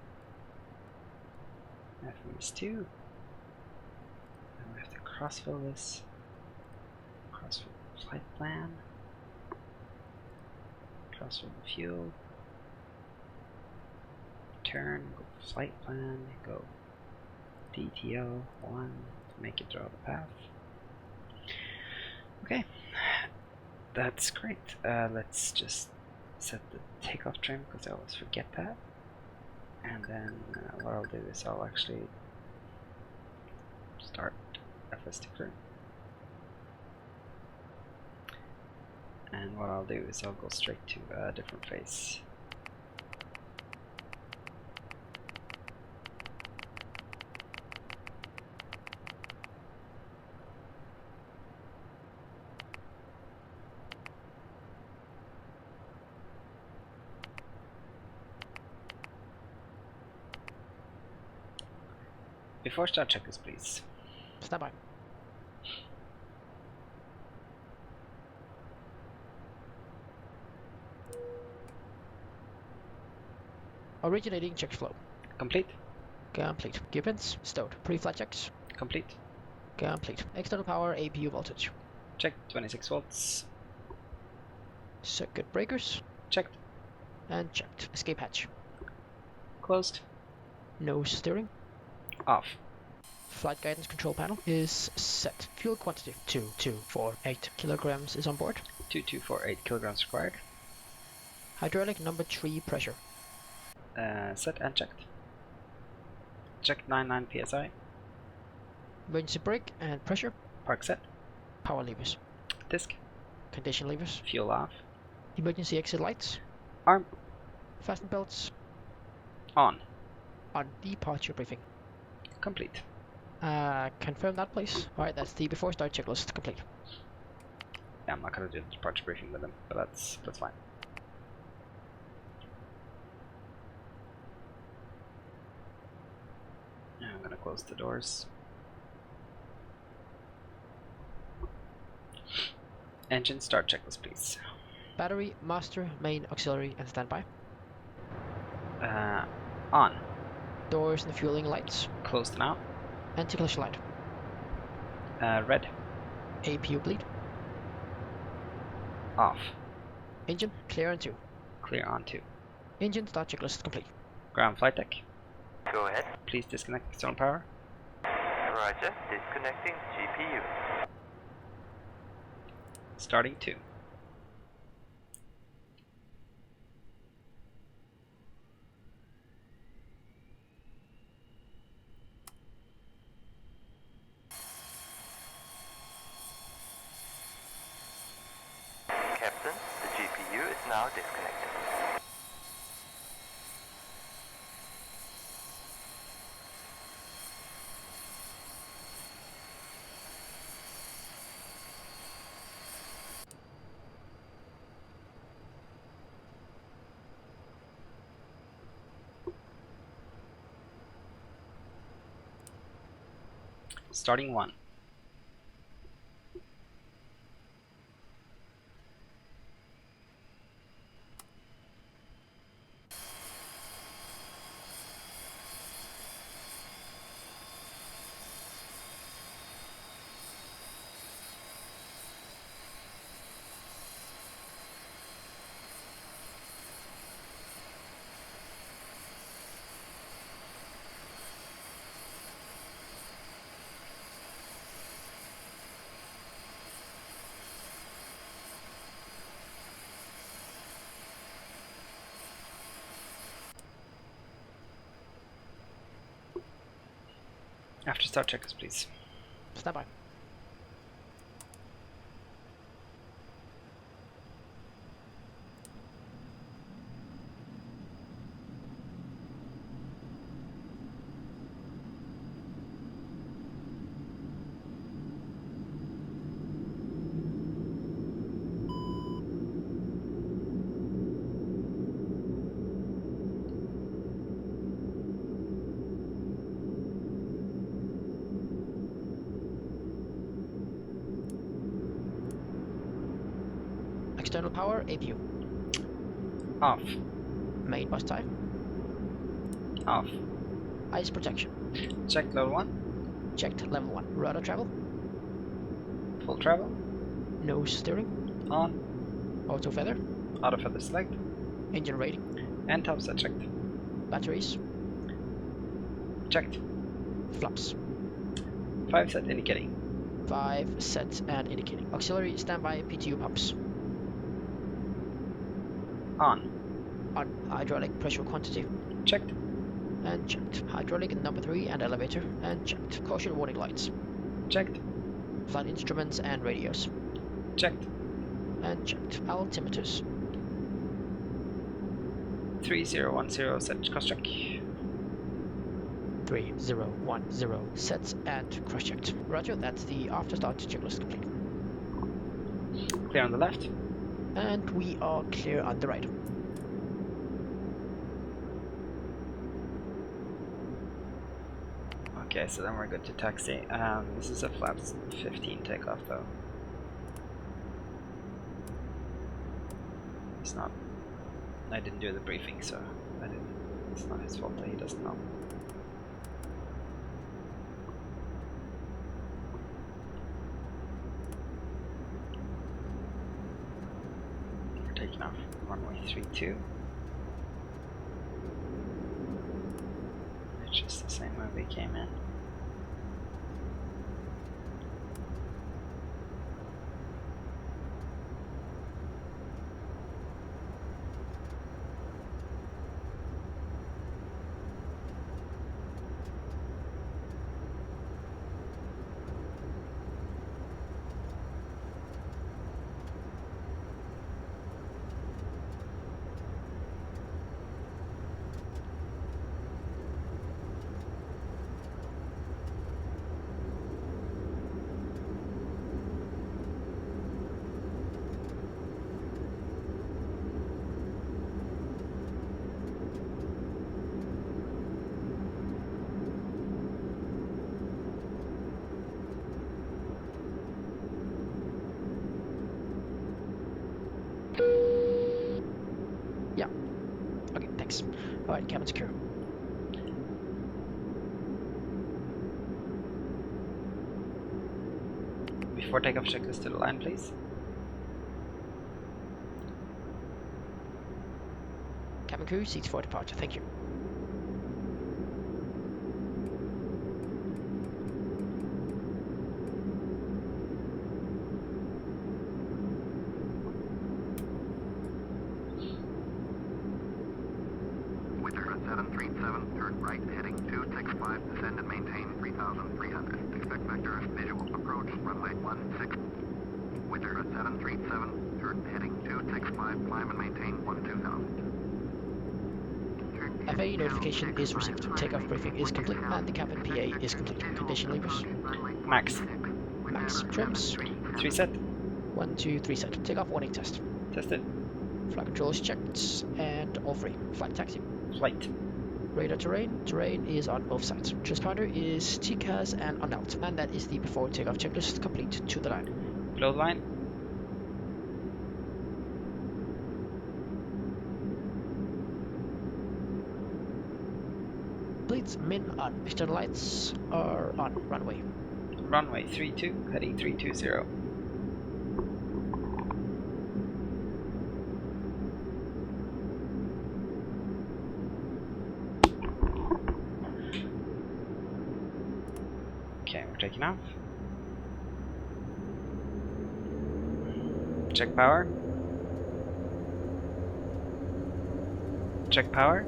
FMS2, and we have to crossfill this, crossfill the flight plan, crossfill the fuel, turn, go flight plan, go DTO 1 to make it draw the path. Okay, that's great. Let's just set the takeoff trim because I always forget that. And then what I'll do is I'll actually start FS ticker. And what I'll do is I'll go straight to a different phase. Before start checkers, please. Stand by. Originating check flow. Complete. Complete. Gibbons. Stowed. Pre-flight checks. Complete. Complete. External power APU voltage. Check 26 volts. Circuit breakers. Checked. And checked. Escape hatch. Closed. Nose steering. Off. Flight guidance control panel is set. Fuel quantity 2248 kilograms is on board. 2248 kilograms required. Hydraulic number 3 pressure. Set and checked. Checked 99 psi. Emergency brake and pressure. Park set. Power levers. Disc. Condition levers. Fuel off. Emergency exit lights. Arm. Fasten belts. On. On departure briefing. Complete. Confirm that, please. Alright, that's the before start checklist complete. Yeah, I'm not gonna do the departure briefing with them, but that's fine. Now I'm gonna close the doors. Engine start checklist, please. Battery, master, main, auxiliary, and standby. On. Doors and fueling lights. Closed now. Anti-collision light. Red. APU bleed. Off. Engine clear on 2. Clear on 2. Engine start checklist complete. Ground flight deck. Go ahead. Please disconnect external power. Roger. Disconnecting GPU. Starting 2. Captain, the GPU is now disconnected. Starting 1. After start checkers, please. Standby. External power APU. Off. Main bus tie. Off. Ice protection. Checked level 1. Checked level 1. Rudder travel. Full travel. Nose steering. On. Auto feather. Auto feather select. Engine rating. And topside checked. Batteries. Checked. Flaps. 5 set indicating. 5 set and indicating. Auxiliary standby PTU pumps. On. On. Hydraulic pressure quantity. Checked. And checked. Hydraulic number 3 and elevator. And checked. Caution warning lights. Checked. Flight instruments and radios. Checked. And checked. Altimeters. 3010 set cross check. 3010 sets and cross checked. Roger, that's the after start checklist complete. Clear on the left. And we are clear on the right. Okay, so then we're good to taxi. This is a flaps 15 takeoff though. It's not. I didn't do the briefing, so I didn't. It's not his fault that he doesn't know. We're taking off runway 32, which is the same way we came in. Yeah. Okay, thanks. Alright, cabin secure. Before takeoff, checklist to the line, please. Cabin crew, seats for departure. Thank you. Winter at 737, turn right heading 265, descend and maintain 3,300. Expect vector visual approach runway 16. Winter at 737, turn heading 265, climb and maintain 12,000. FAA notification is received. Takeoff briefing is complete and the cabin PA is complete. Condition levers. Max. Max. Trims. 3 set. 1, 2, 3 set. Takeoff warning test. Tested. Flight control is checked and all free. Flight taxi. Flight. Radar terrain. Terrain is on both sides. Transponder is TCAS and unelt. And that is the before takeoff checklist complete to the line. Close line. Bleeds min on. External lights are on. Runway. Runway 32, heading 320. Okay, we're taking off. Check power. Check power.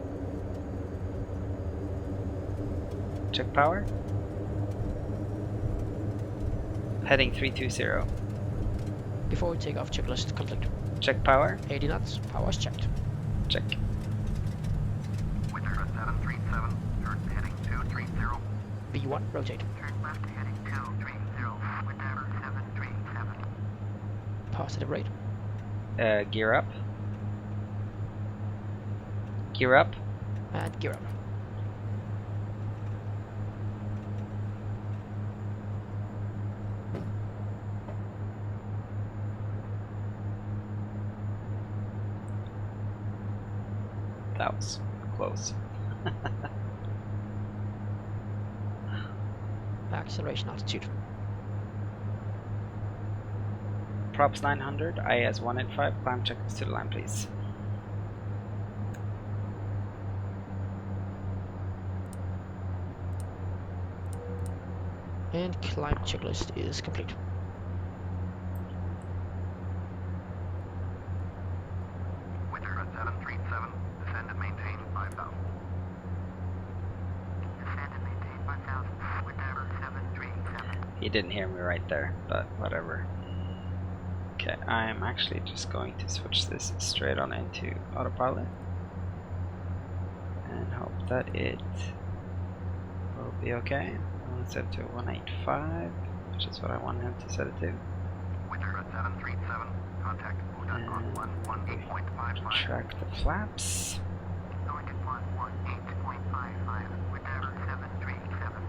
Check power. Heading 320. Before takeoff checklist complete. Check power. 80 knots. Power's checked. Check. Winter at 737, turn heading 230. B1 rotate. Turn left heading 230, winter 737. Positive rate. Gear up. Gear up. And gear up. That was close. acceleration altitude. Props 900, IAS 185, climb checklist to the line please. And climb checklist is complete. Winter at 737, descend and maintain 5,000. Descend and maintain 5,000, winter 737. He didn't hear me right there, but whatever. Okay, I'm actually just going to switch this straight on into autopilot and hope that it will be okay. I'll set it to 185, which is what I want him to set it to. Winter at 737, contact UDAT on 118.55. Track the flaps. Going to 118.55, winter 737.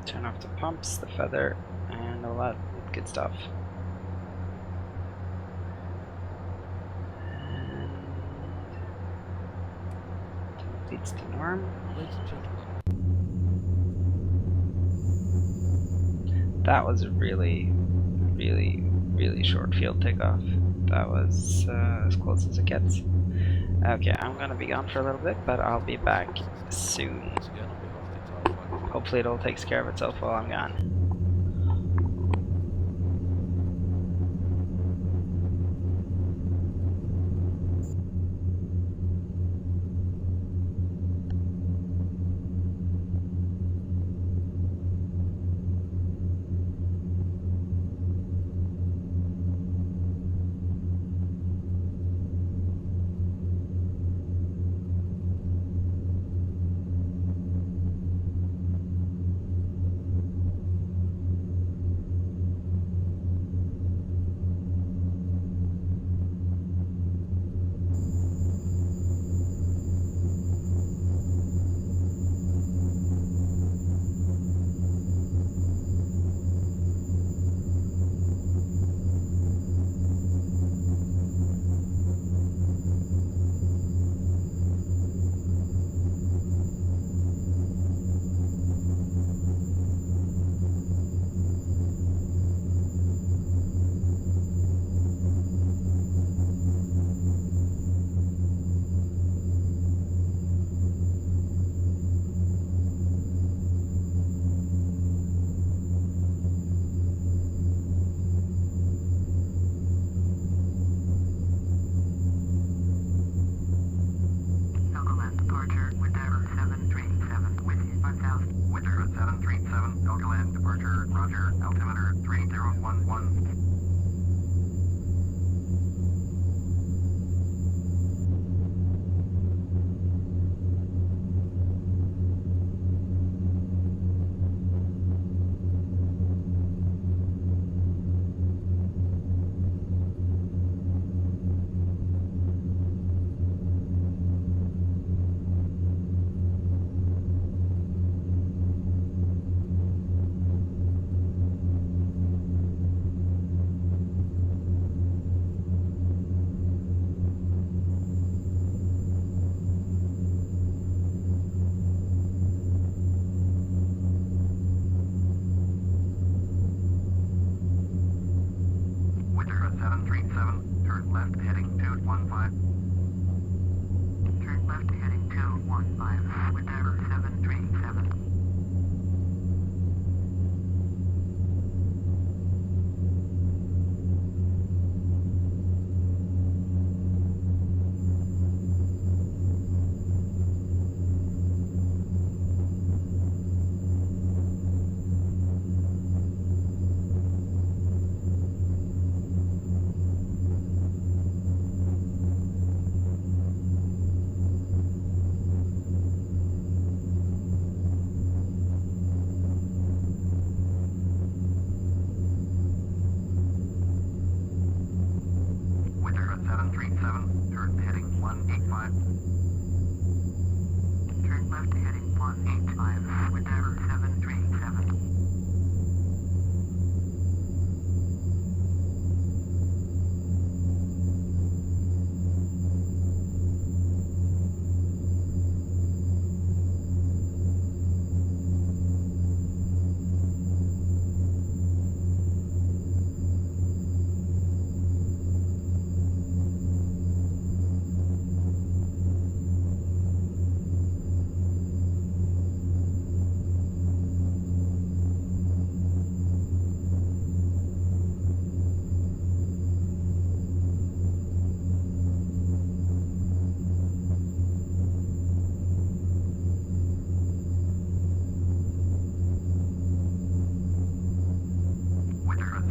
Turn off the pumps, the feather, and all that good stuff. And leads to norm. That was a really short field takeoff. That was as close as it gets. Okay, I'm gonna be gone for a little bit, but I'll be back soon. Hopefully it all takes care of itself while I'm gone.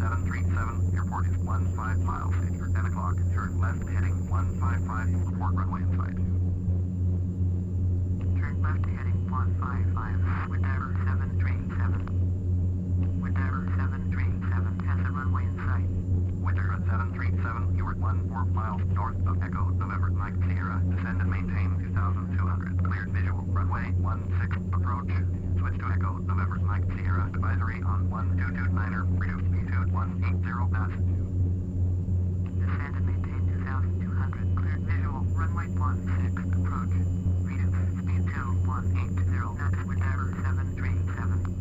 737, airport is 15 miles. After 10 o'clock, turn left heading 155, report runway in sight. Turn left heading 155, with error 737. With error 737, has a runway in sight. Winter at 737, you are 14 miles north of Echo, November Mike Sierra, descend and maintain 2,200. Cleared visual, runway 16, approach. Switch to Echo, November Mike Sierra, advisory on 1229er, reduced speed 180 knots. Descend and maintain 2,200. Cleared visual, runway 16, approach. Reduced speed 180 knots with error 737.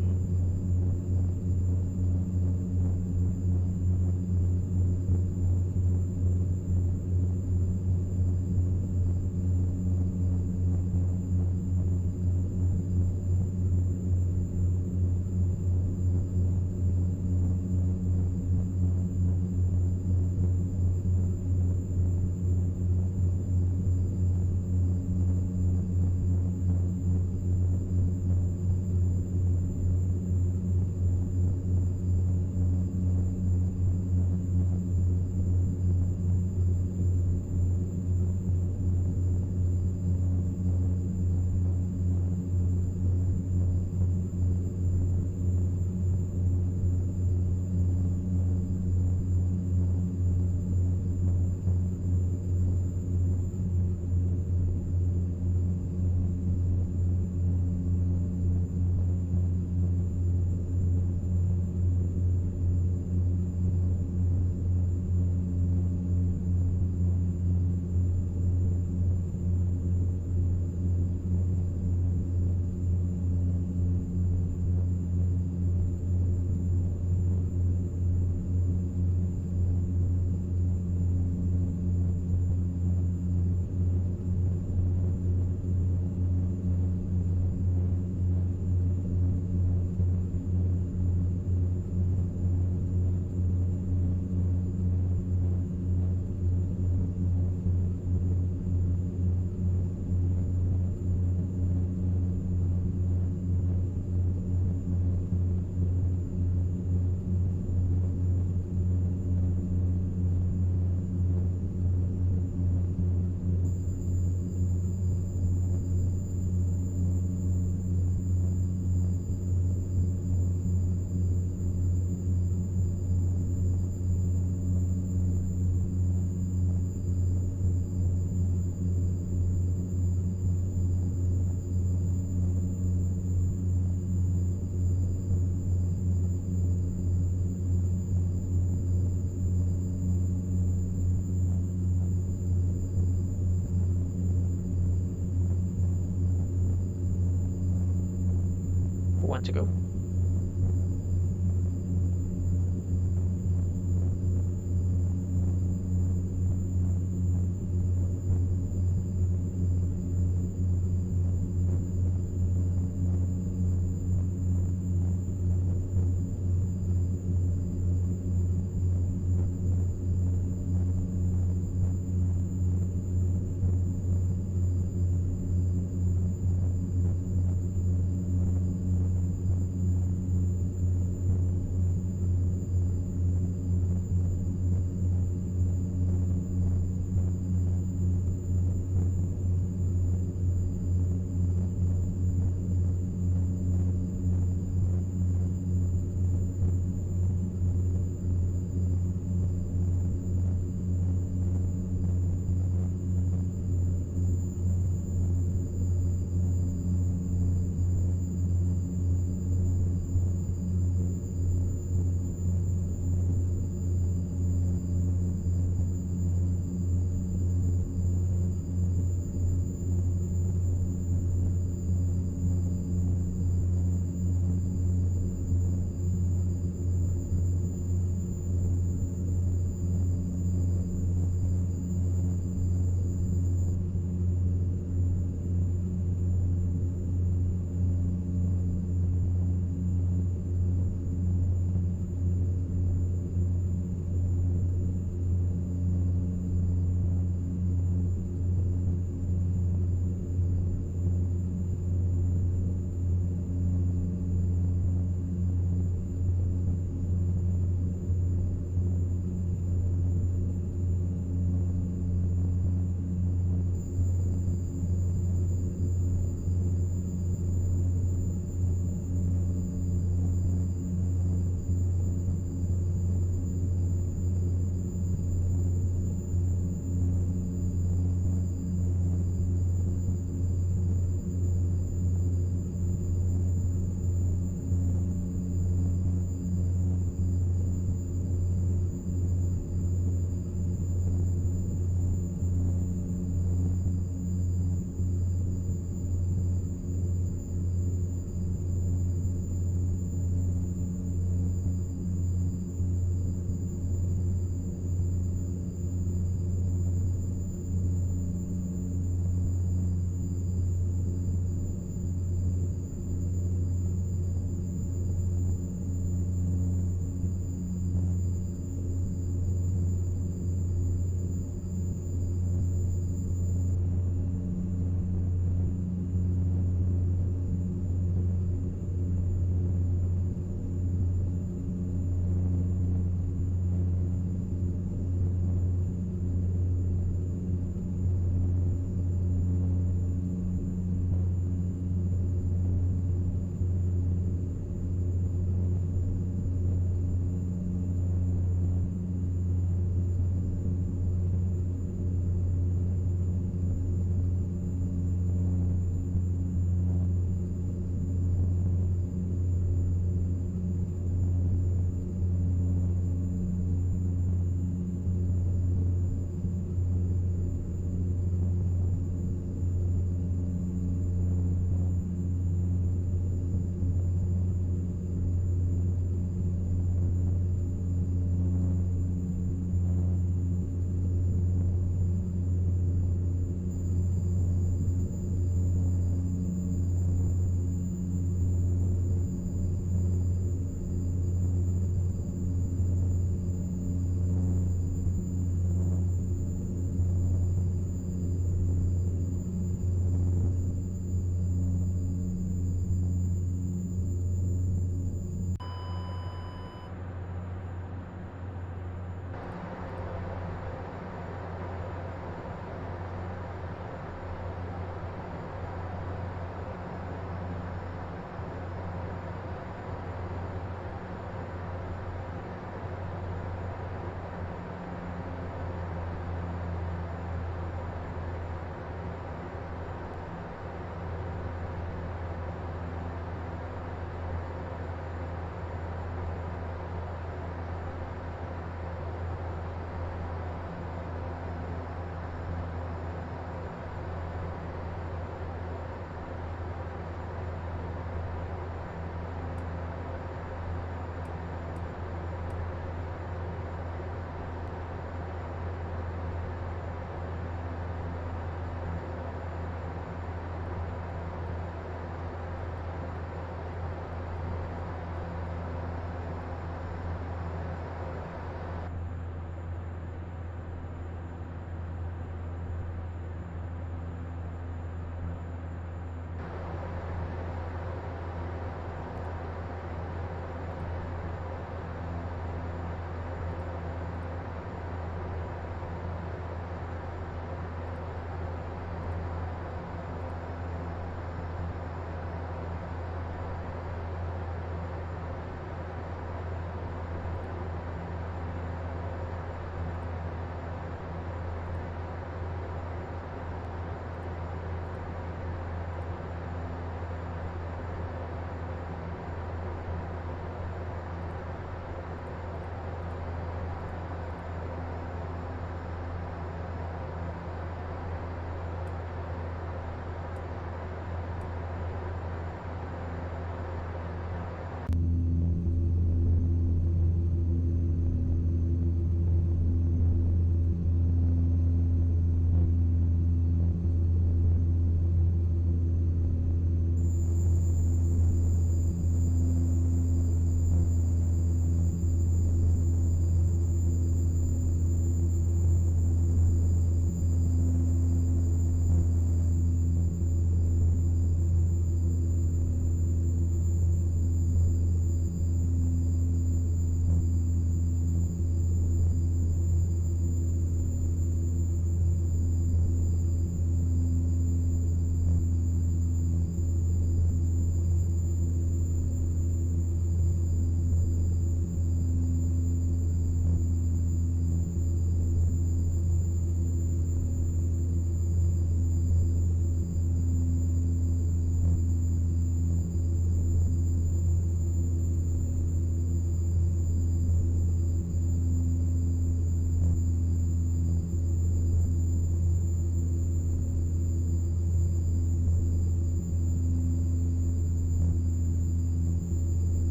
To go.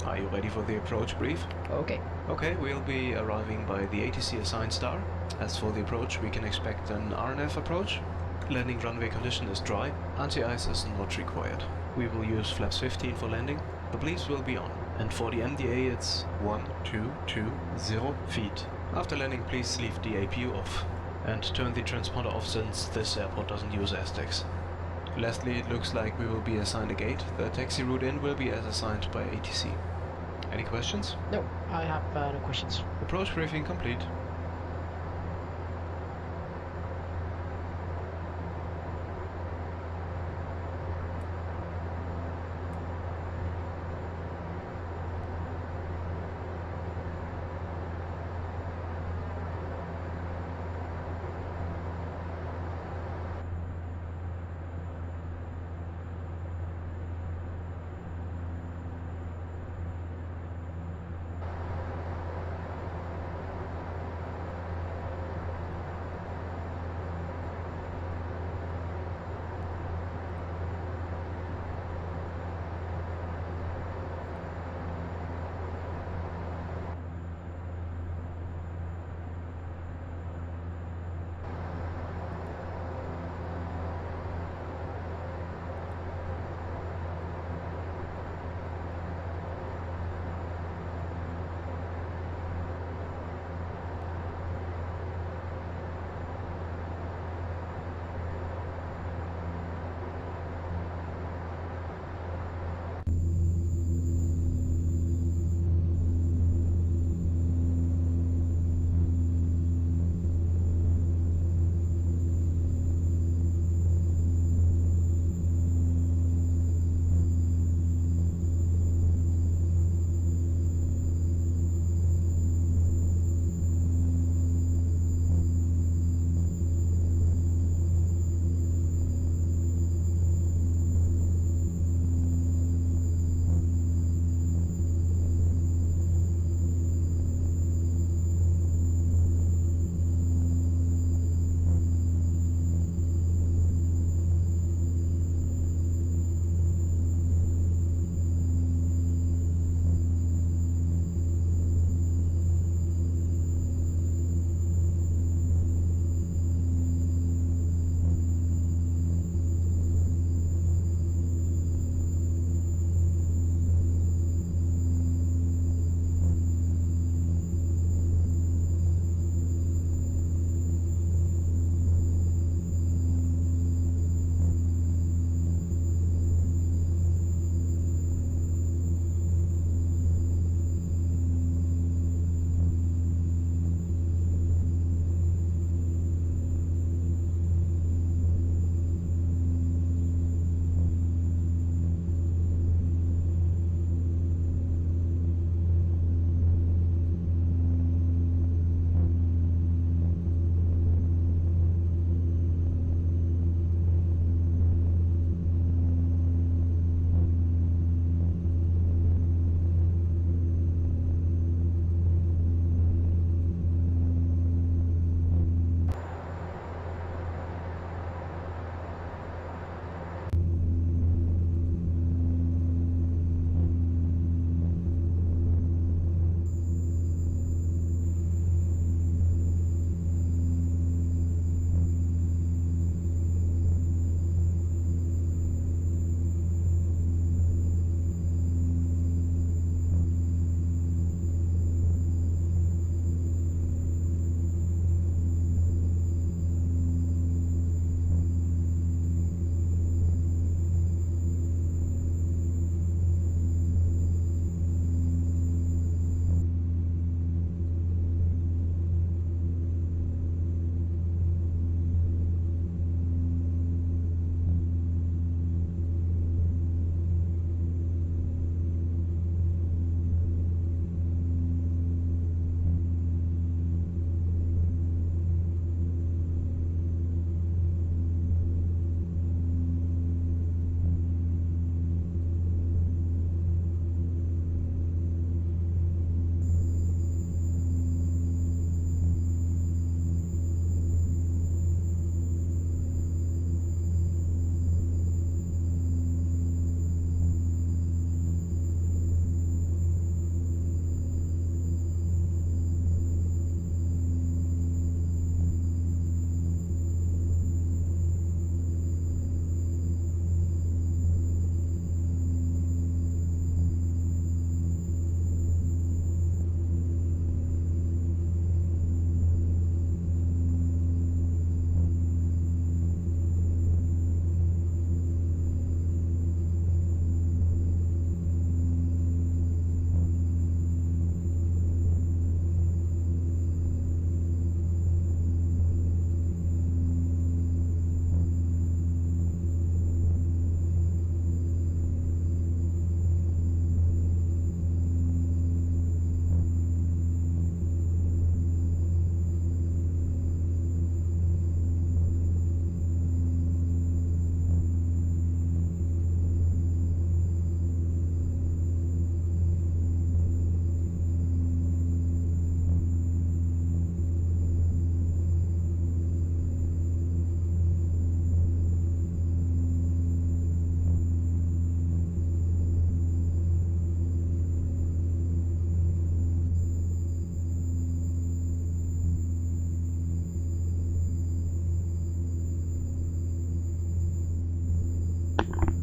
Are you ready for the approach brief? Okay. Okay, we'll be arriving by the ATC assigned star. As for the approach, we can expect an RNF approach. Landing runway condition is dry. Anti-ice is not required. We will use flaps 15 for landing. The bleeds will be on. And for the MDA it's 1220 feet. After landing, please leave the APU off. And turn the transponder off since this airport doesn't use STEX. Lastly, it looks like we will be assigned a gate. The taxi route in will be as assigned by ATC. Any questions? No, I have no questions. Approach briefing complete.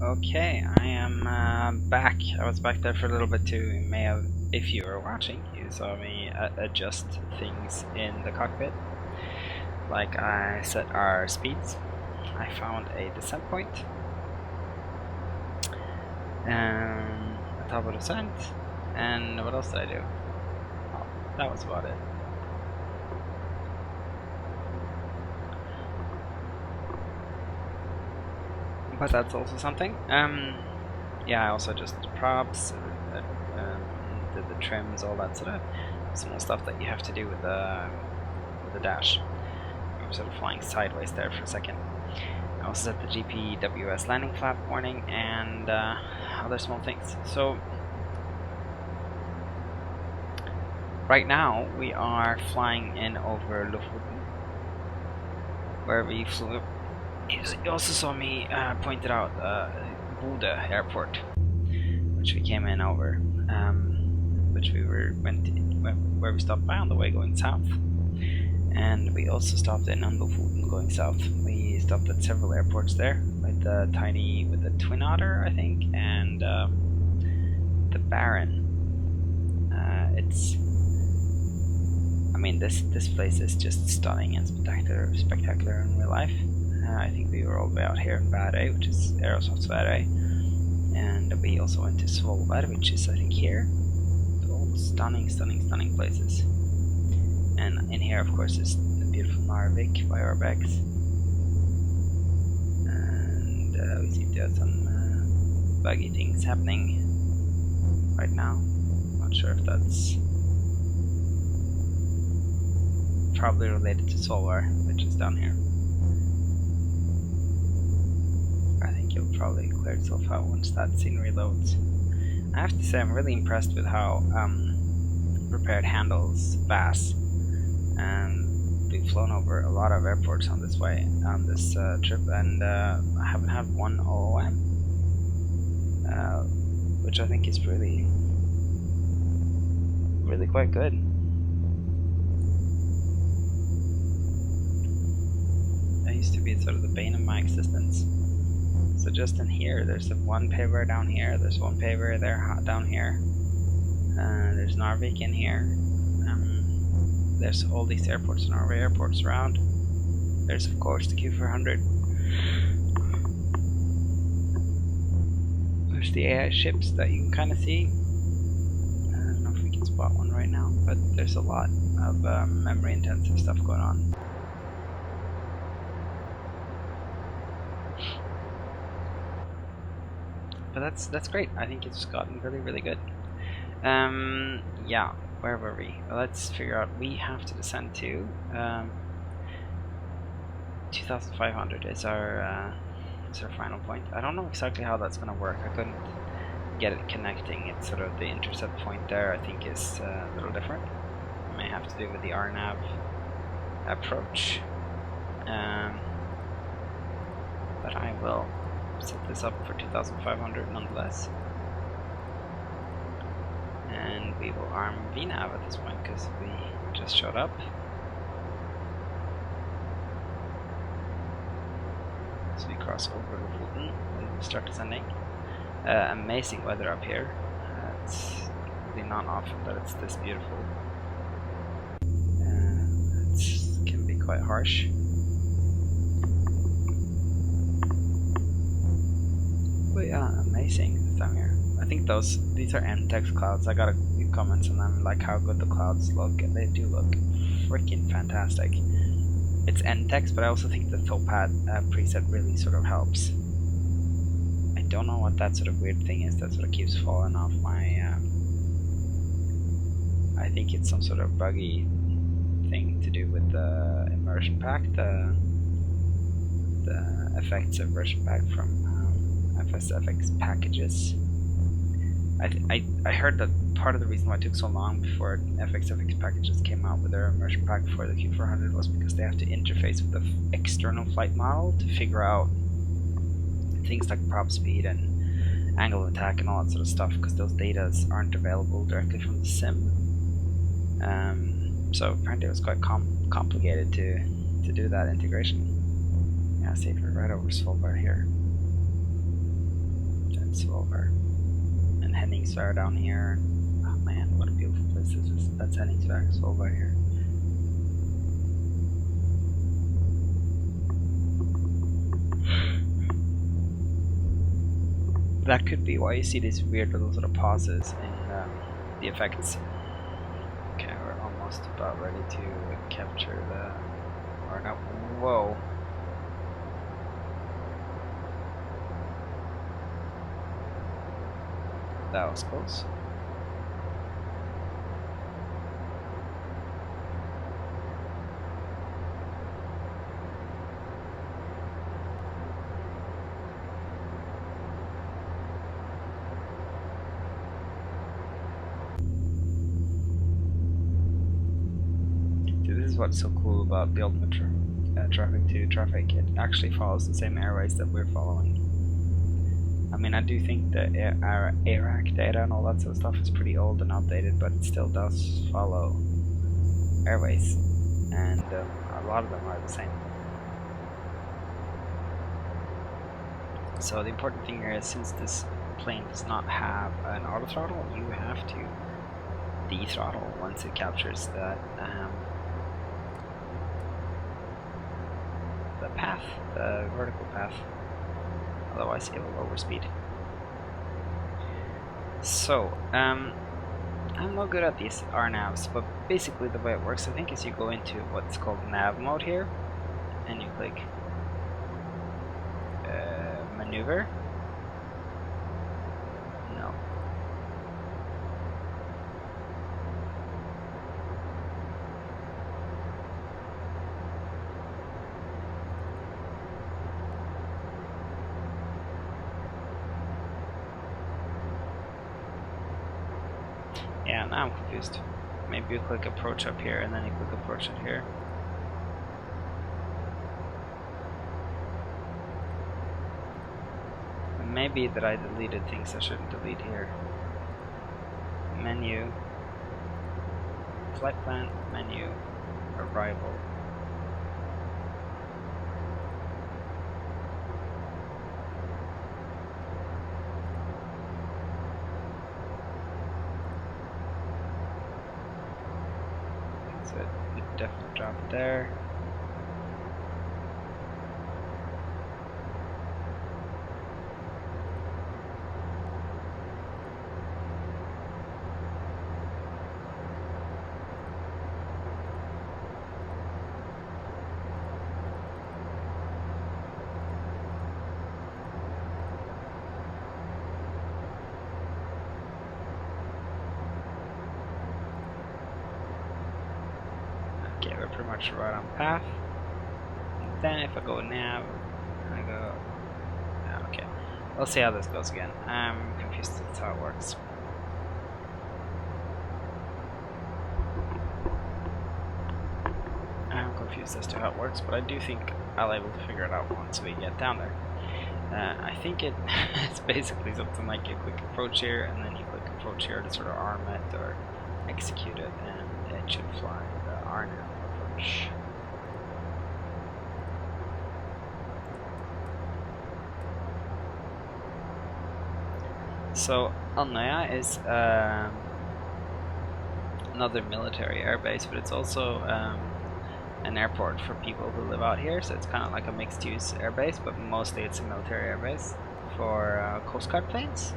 Okay, I am back. I was back there for a little bit too. You may have, if you were watching, you saw me adjust things in the cockpit. Like I set our speeds. I found a descent point. A top of descent. And what else did I do? Oh, that was about it. But that's also something. Yeah, I also just props, did the trims, all that sort of small stuff that you have to do with the dash. I'm sort of flying sideways there for a second. I also set the GPWS landing flap warning and other small things. So right now we are flying in over Lofoten, where we flew. You also saw me pointed out Bodø airport, which we came in over, which we where we stopped by on the way going south, and we also stopped in on Lofoten going south. We stopped at several airports there, with the Twin Otter, I think, and the Baron. I mean, this place is just stunning and spectacular in real life. I think we were all the way out here in Værøy, which is Aerosoft's Værøy, and we also went to Svolvær, which is I think here. All stunning places. And in here, of course, is the beautiful Narvik by Orbx, and we seem to have some buggy things happening right now. Not sure if that's probably related to Svolvær, which is down here. I think it'll probably clear itself out once that scene reloads. I have to say I'm really impressed with how prepared handles Bass, and we've flown over a lot of airports on this trip, and I haven't had one OOM, which I think is really quite good. That used to be sort of the bane of my existence. So just in here, there's one paver down here, there's one paver there down here, there's Narvik in here, there's all these airports, Norway airports around. There's of course the Q400. There's the AI ships that you can kind of see. I don't know if we can spot one right now, but there's a lot of memory intensive stuff going on. But that's great. I think it's gotten really good. Yeah, where were we? Well, let's figure out. We have to descend to 2,500 is our final point. I don't know exactly how that's gonna work. I couldn't get it connecting. It's sort of the intercept point there. I think is a little different. It may have to do with the RNAV approach. But I will set this up for 2,500 nonetheless, and we will arm VNAV at this point because we just showed up. So we cross over Lofoten and we start descending. Amazing weather up here. It's really not often that it's this beautiful. It can be quite harsh. But yeah, amazing this time here. I think these are Envtex clouds. I got a few comments on them, like how good the clouds look, and they do look freaking fantastic. It's Envtex, but I also think the PTA preset really sort of helps. I don't know what that sort of weird thing is that sort of keeps falling off my. I think it's some sort of buggy thing to do with the immersion pack, the effects immersion pack from FSFX packages. I heard that part of the reason why it took so long before FSFX packages came out with their immersion pack for the Q400 was because they have to interface with the external flight model to figure out things like prop speed and angle of attack and all that sort of stuff, because those data aren't available directly from the sim. So apparently it was quite complicated to do that integration. Yeah, see if we're right over Svolvær here. and Svolvær. And Henningsvær down here. Oh man, what a beautiful place this is. That's Henningsvær, Svolvær here. That could be why you see these weird little sort of pauses in the effects. Okay, we're almost about ready to capture the... or no, whoa. That was close. This is what's so cool about the ultimate traffic to traffic. It actually follows the same airways that we're following. I mean, I do think the ARAC data and all that sort of stuff is pretty old and outdated, but it still does follow airways, and a lot of them are the same. So the important thing here is, since this plane does not have an auto throttle, you have to de-throttle once it captures that the path, the vertical path. Otherwise it will overspeed. So, I'm not good at these RNAVs, but basically the way it works, I think, is you go into what's called nav mode here, and you click maneuver. No. Yeah, now I'm confused. Maybe you click approach up here and then you click approach it here. Maybe that I deleted things I shouldn't delete here. Menu, flight plan, menu, arrival. So it definitely drop it there. Okay, we're pretty much right on path. And then if I go nav, I go... okay, we'll see how this goes again. I'm confused as to how it works. I'm confused as to how it works, but I do think I'll be able to figure it out once we get down there. I think it's basically something like you click approach here, and then you click approach here to sort of arm it or execute it, and it should fly the RNAV approach. So Andøya is another military airbase, but it's also an airport for people who live out here, so it's kind of like a mixed use airbase, but mostly it's a military airbase for Coast Guard planes.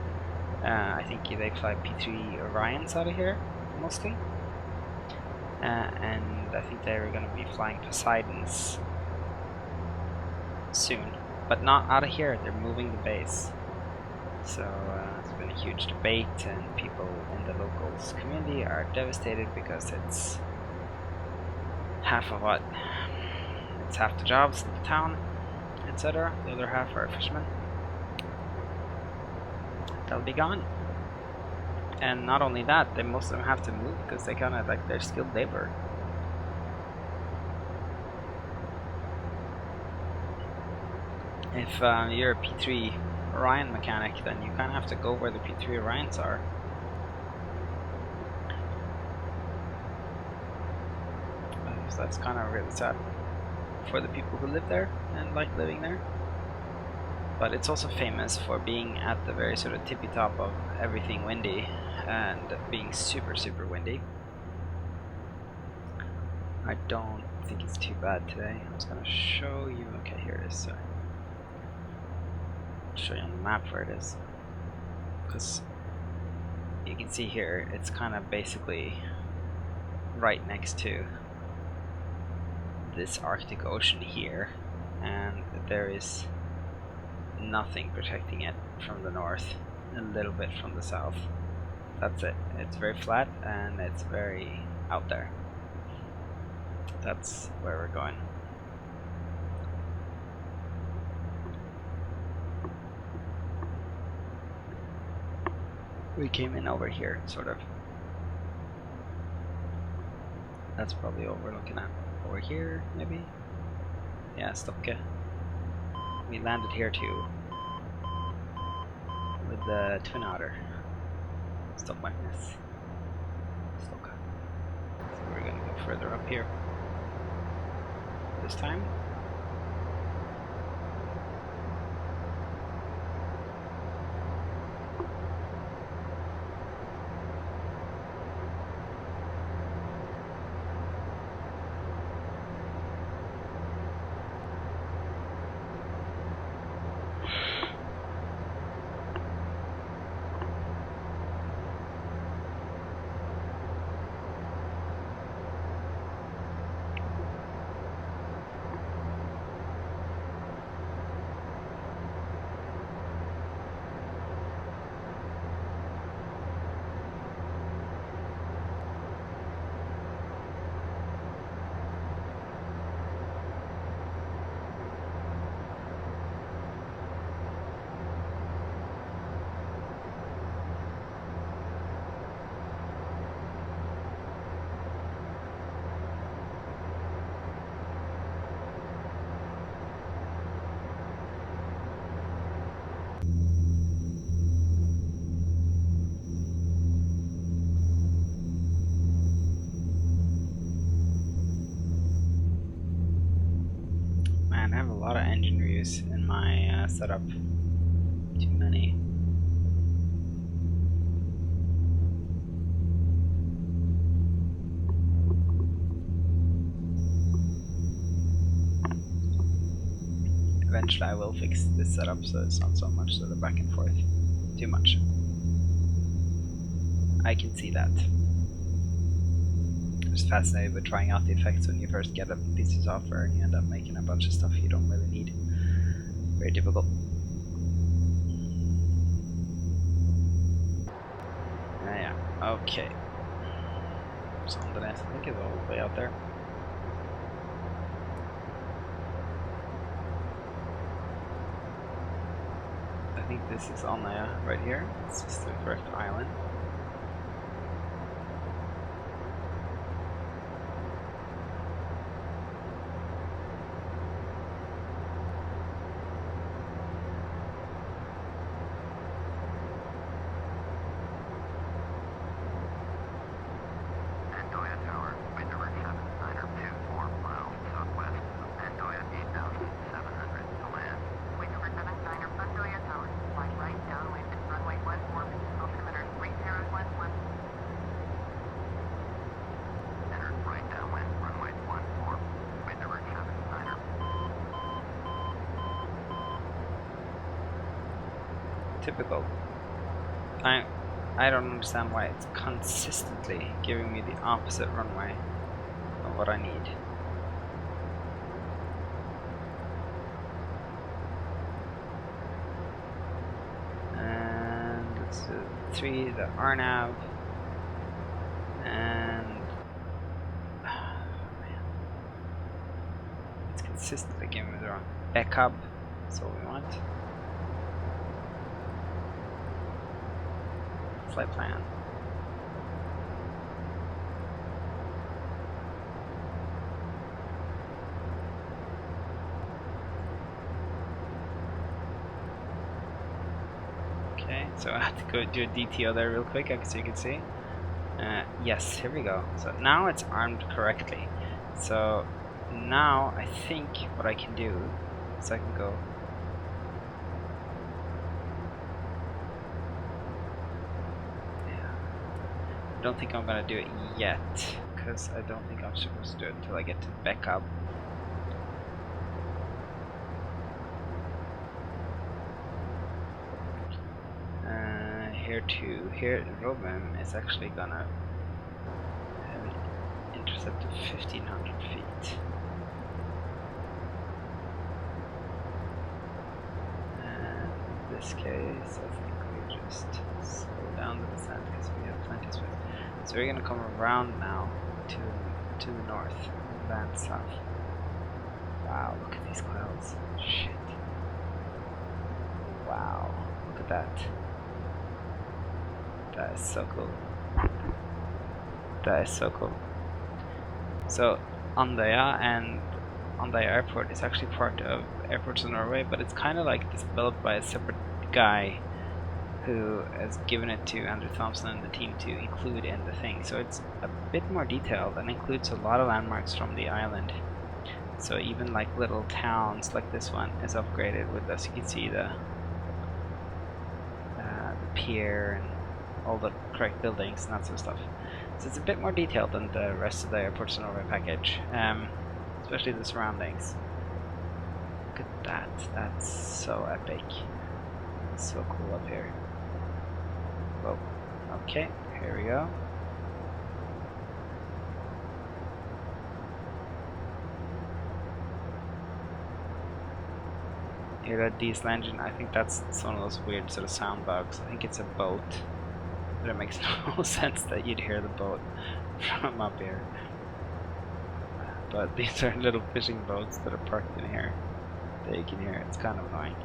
I think they fly P3 Orions out of here mostly, and I think they're going to be flying Poseidons soon, but not out of here. They're moving the base, so it's been a huge debate, and people in the locals community are devastated because it's half of what? It's half the jobs in the town, etc. The other half are fishermen. They'll be gone. And not only that, most of them have to move because they kind of like they're skilled labor. If you're a P3 Orion mechanic, then you kind of have to go where the P3 Orions are. So that's kind of really sad for the people who live there and like living there. But it's also famous for being at the very sort of tippy top of everything windy and being super windy. I don't think it's too bad today. I was gonna show you. Okay, here it is. Sorry. I'll show you on the map where it is, because you can see here it's kind of basically right next to this Arctic Ocean here, and there is nothing protecting it from the north, a little bit from the south. That's it. It's very flat and it's very out there. That's where we're going. We came in over here, sort of. That's probably what we're looking at. Over here, maybe? Yeah, Stokke. We landed here too. With the Twin Otter. Stockmarkness. Stokke. So we're gonna go further up here. This time. Man, I have a lot of engine reviews in my setup. Too many. Eventually I will fix this setup so it's not so much sort of back and forth. Too much. I can see that. Just fascinated with trying out the effects when you first get a piece of software and you end up making a bunch of stuff you don't really need. Very difficult. Yeah, okay. Something else I think is all the way out there. I think this is Andøya right here. This is the correct island. Typical. I don't understand why it's consistently giving me the opposite runway of what I need. And it's 3 that are nav, and man, it's consistently giving me the wrong backup. That's what we want. Flight plan. Okay, so I have to go do a DTO there real quick, so you can see. Yes, here we go. So now it's armed correctly. So now I think what I can do is I can go I don't think I'm gonna do it yet, because I don't think I'm supposed to do it until I get to backup. Here too, here Robin is actually gonna have it intercept to 1500 feet. And in this case, I think we just slow down the descent because we have plenty of space. So we're gonna come around now to the north and then south. Wow, look at these clouds. Shit. Wow, look at that. That is so cool. That is so cool. So Andøya and Andøya Airport is actually part of Airports of Norway, but it's kind of like developed by a separate guy who has given it to Andrew Thompson and the team to include in the thing. So it's a bit more detailed and includes a lot of landmarks from the island. So even like little towns like this one is upgraded with, as you can see, the pier and all the correct buildings and that sort of stuff. So it's a bit more detailed than the rest of the Airports of Norway package, especially the surroundings. Look at that, that's so epic. It's so cool up here. Whoa, okay, here we go. Hear that diesel engine? I think that's one of those weird sort of sound bugs. I think it's a boat. But it makes no sense that you'd hear the boat from up here. But these are little fishing boats that are parked in here that you can hear. It's kind of annoying.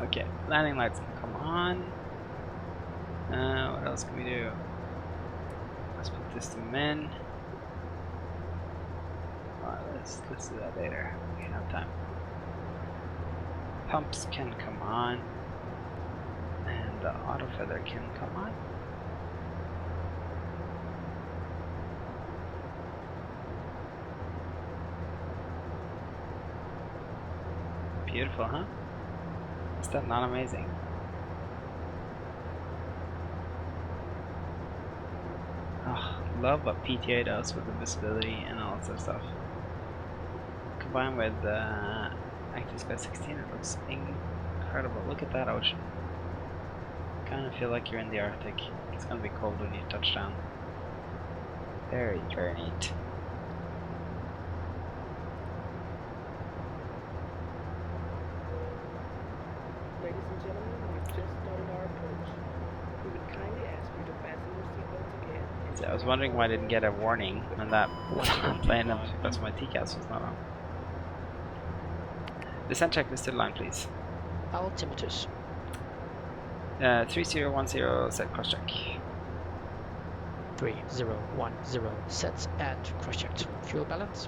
Okay, landing lights can come on. What else can we do? Let's put this to min. Alright, let's do that later. We have time. Pumps can come on, and the auto feather can come on. Beautiful, huh? Is that not amazing? Oh, love what PTA does with the visibility and all that sort of stuff. Combined with Active Sky 16, it looks incredible. Look at that ocean. Kind of feel like you're in the Arctic. It's gonna be cold when you touch down. Very, very neat. Ladies and gentlemen, we've just started our approach. We would kindly ask you to fasten your seatbelts again. So I was wondering why I didn't get a warning when that plane up because my TCAS was not on. Descent checklist to the line, please. Altimeters. 3010 set cross check. 3010 set and cross checked. Fuel balance.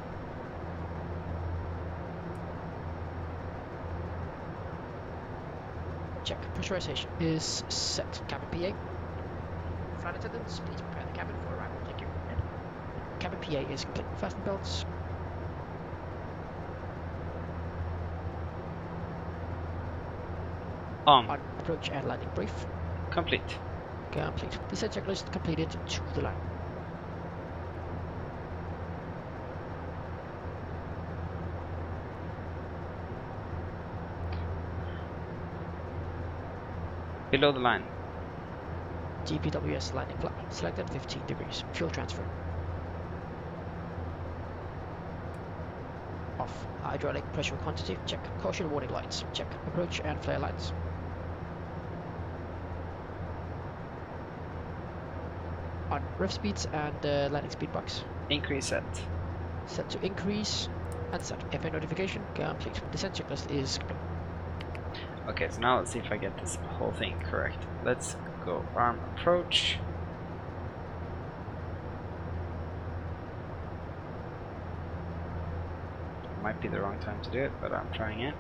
Check. Pressurization is set. Cabin PA. Flight attendants, please prepare the cabin for arrival. Thank you. Cabin PA is complete. Fasten belts. On. Approach and landing brief. Complete. Complete. Descent checklist completed to the line. Below the line. GPWS landing flag. Selected 15 degrees. Fuel transfer. off. Hydraulic pressure quantity, check. Caution warning lights, check. Approach and flare lights. On rev speeds and landing speed box. Increase set. Set to increase and set. FA notification complete. Descent checklist is complete. Okay, so now let's see if I get this whole thing correct. Let's go arm approach. Might be the wrong time to do it, but I'm trying it.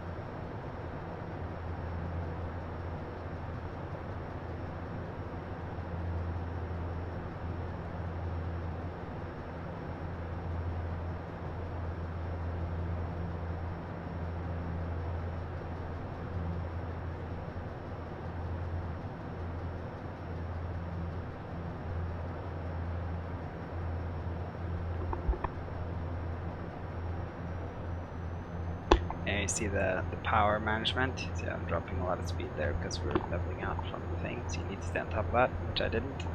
And you see the power management. See, I'm dropping a lot of speed there because we're leveling out from the thing. So you need to stay on top of that, which I didn't.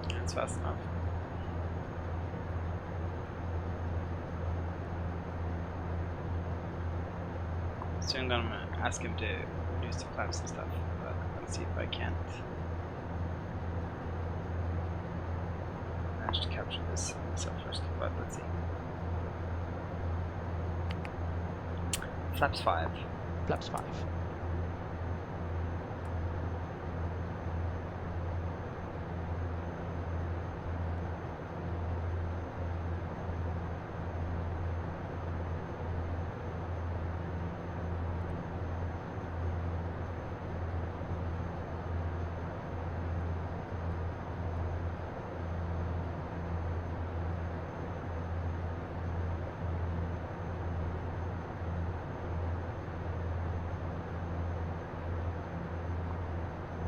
That's fast enough. So I'm gonna ask him to reduce the flaps and stuff, but let's see if I can't manage to capture this myself first, but let's see. Flaps 5. Flaps 5.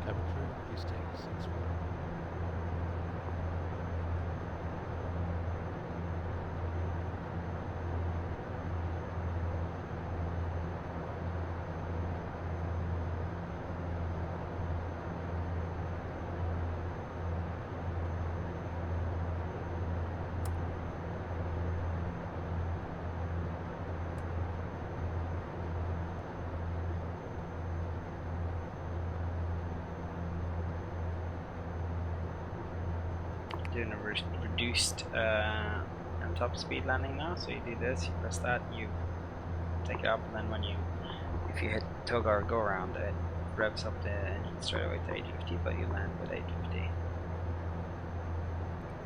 Cabin crew, please take 6-1. Doing a reduced on top speed landing now. So you do this, you press that, you take it up, and then when you, if you hit toggle or go around, it revs up the engine straight away to 850, but you land with 850.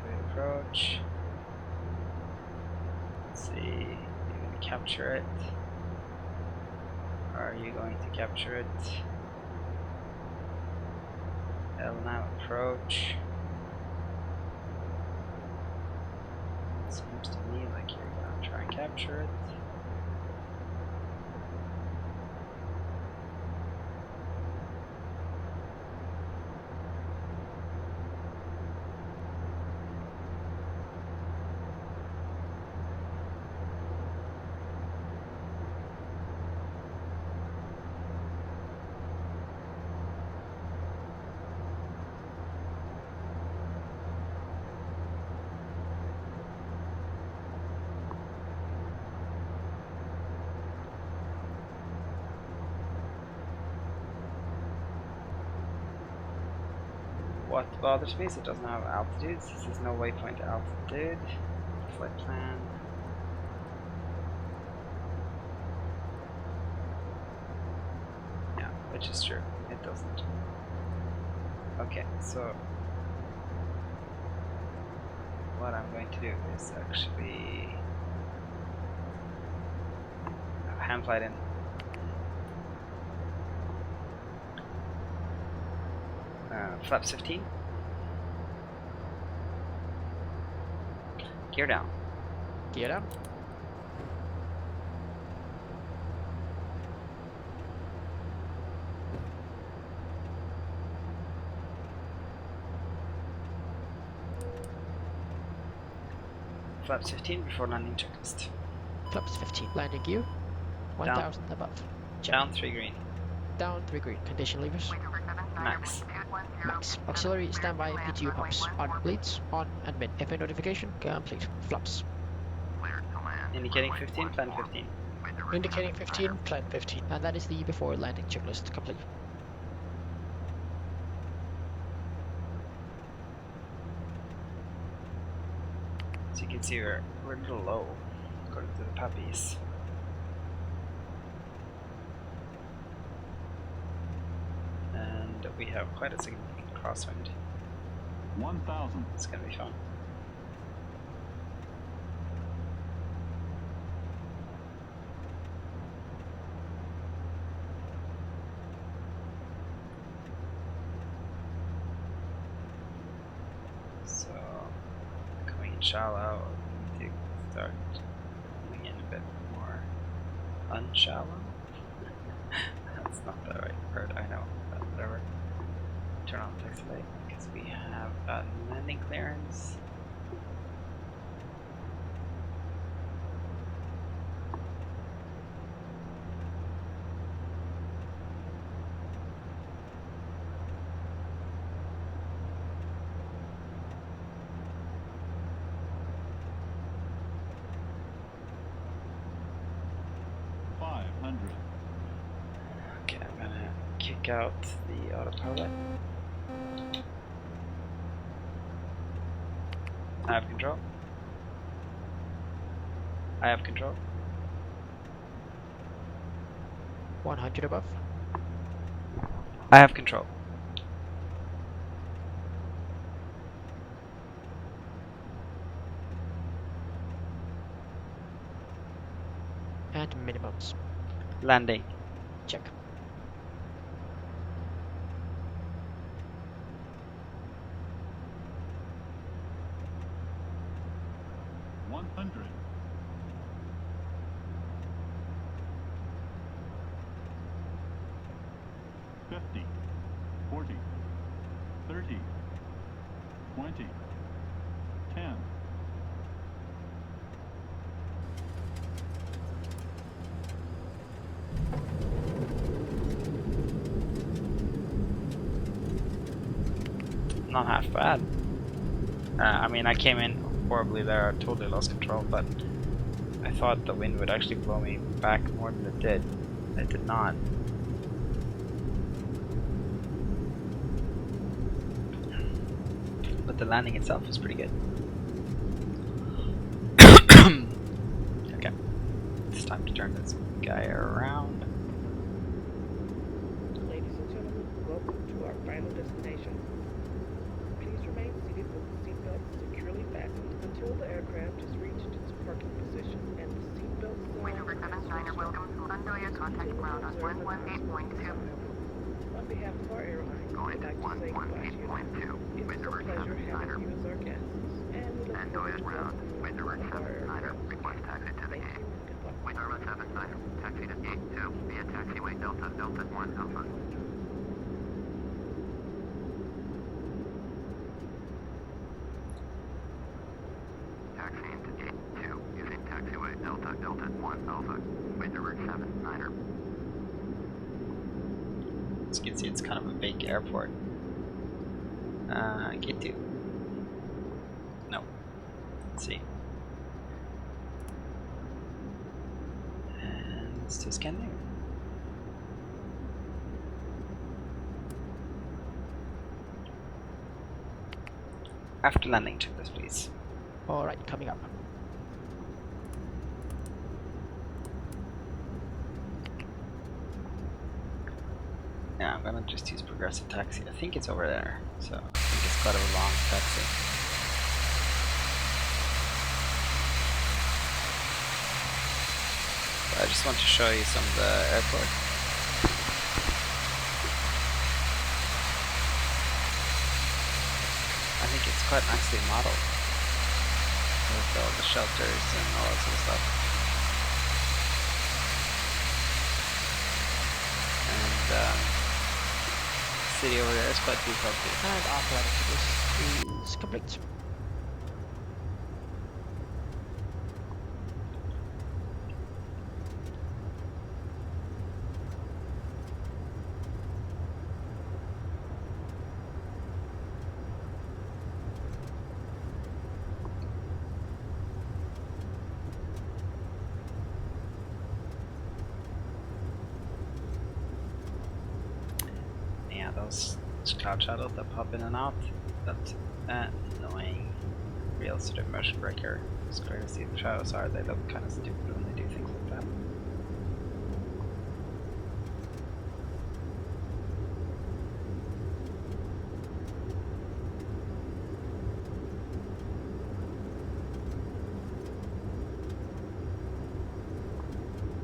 We approach. Let's see, you're going to capture it. Are you going to capture it? L now approach. Seems to me like you're gonna try and capture it. What bothers me is it doesn't have altitudes. This is no waypoint altitude. Flight plan. Yeah, which is true. It doesn't. Okay, so what I'm going to do is actually hand flight in. Flaps 15. Gear down. Gear down. flaps 15 before landing checklist. Flaps 15. Landing gear. 1000 above. Check. Down 3 green. Down 3 green. Condition levers. Max. Max. Auxiliary standby PTU pumps. On bleeds. On and mid. FA notification. Complete. Flaps. Indicating 15, plan 15. Indicating 15. Plan 15. And that is the before landing checklist complete. So you can see we're a little low according to the puppies. And we have quite a significant crosswind. 1,000. It's gonna be fun. So coming in shallow, we need to start coming in a bit more unshallow. That's not the right word, I know, but whatever. Turn on text light because we have landing clearance. Okay, I'm gonna kick out the autopilot. I have control. I have control. 100 above. I have control. And minimums. Landing. Check. Not half bad. I mean, I came in horribly there, I totally lost control, but I thought the wind would actually blow me back more than it did. It did not. But the landing itself was pretty good. Okay, it's time to turn this guy around. Ladies and gentlemen, welcome to our final destination. Please remain seated with the seatbelts securely fastened until the aircraft has reached its parking position and the seatbelt sign contact ground on 118.2. On behalf of our airline, we'd like to say goodbye to you. It's a pleasure having you as our guests, and we look forward to welcoming you on our aircraft. Request taxi to the Thank gate. you and goodbye. Wind Arma 79, taxi to gate 2 via taxiway Delta 1 Alpha. Taxiing to gate 2 using taxiway Delta 1 Alpha. Wind Arma 79er. As you can see, it's kind of a big airport. Gate 2. No. Let's see. And let's do scan there. After landing, check this, please. Alright, coming up. Yeah, I'm gonna just use progressive taxi. I think it's over there, so I think it's quite a long taxi. But I just want to show you some of the airport. I think it's quite nicely modeled with all the shelters and all that sort of stuff. And city over there is quite detailed too. And our planning to this is complete. yeah, those cloud shadows that pop in and out, that's annoying. Real sort of immersion breaker. It's clear to see the shadows are, they look kind of stupid when they do things like that.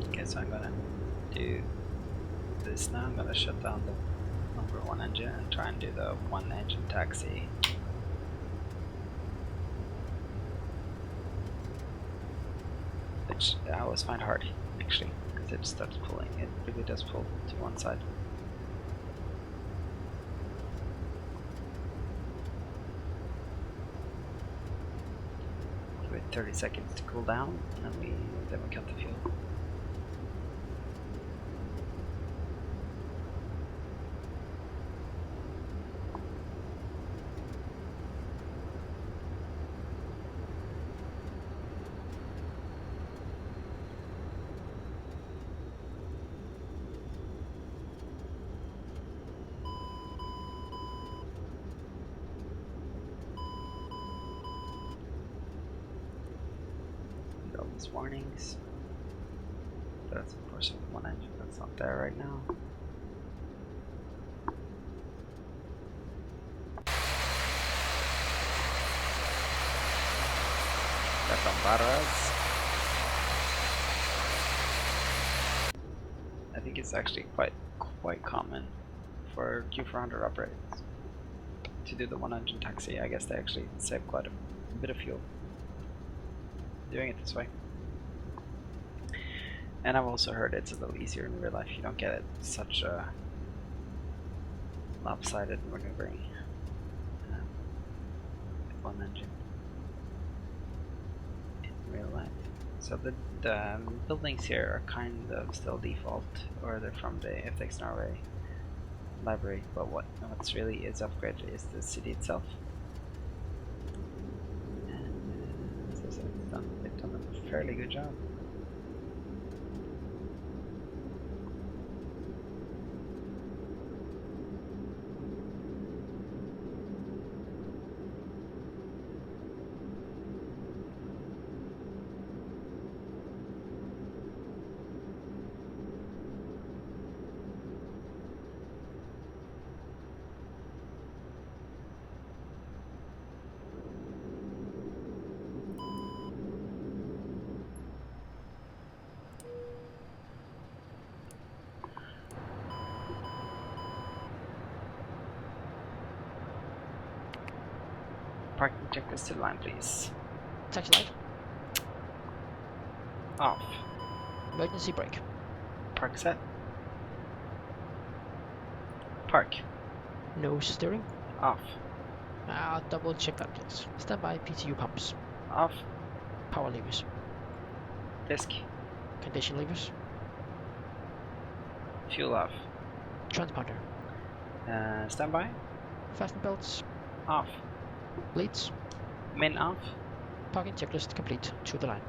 Okay, so I'm gonna do this now. I'm gonna shut down the number 1 engine and try and do the 1 engine taxi. Which I always find hard, actually, because it starts pulling. It really does pull to one side. Give it 30 seconds to cool down, and then we cut the fuel. Warnings. That's of course one engine that's not there right now. That's on Barras. I think it's actually quite common for Q400 operators to do the 1 engine taxi. I guess they actually save quite a bit of fuel doing it this way. And I've also heard it's a little easier in real life. You don't get such a lopsided maneuvering with 1 engine in real life. So the buildings here are kind of still default, or they're from the FTX Norway library. But what's really is upgraded is the city itself. And as I said, they've done a fairly good job. Parking checklist to the line, please. Taxi light. Off. Emergency brake. Park set. Park. No steering. Off. Double check that, please. Standby PTU pumps. Off. Power levers. Disc. Condition levers. Fuel off. Transponder. Standby. Fasten belts. Off. Bleeds. Min off. Parking checklist complete. To the line.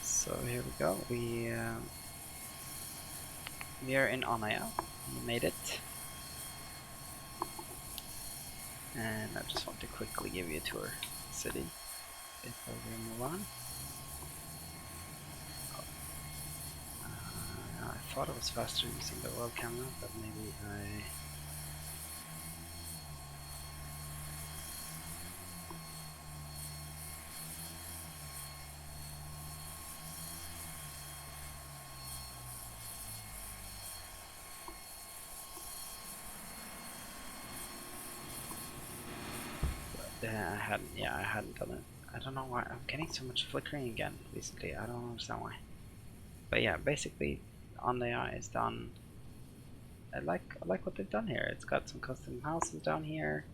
So here we go. We are in Onaya. We made it. And I just want to quickly give you a tour of the city before we move on. I thought it was faster using the world camera, but maybe I... I hadn't done it. I don't know why I'm getting so much flickering again recently. I don't understand why. But yeah, basically on the eye is done. I like what they've done here. It's got some custom houses down here,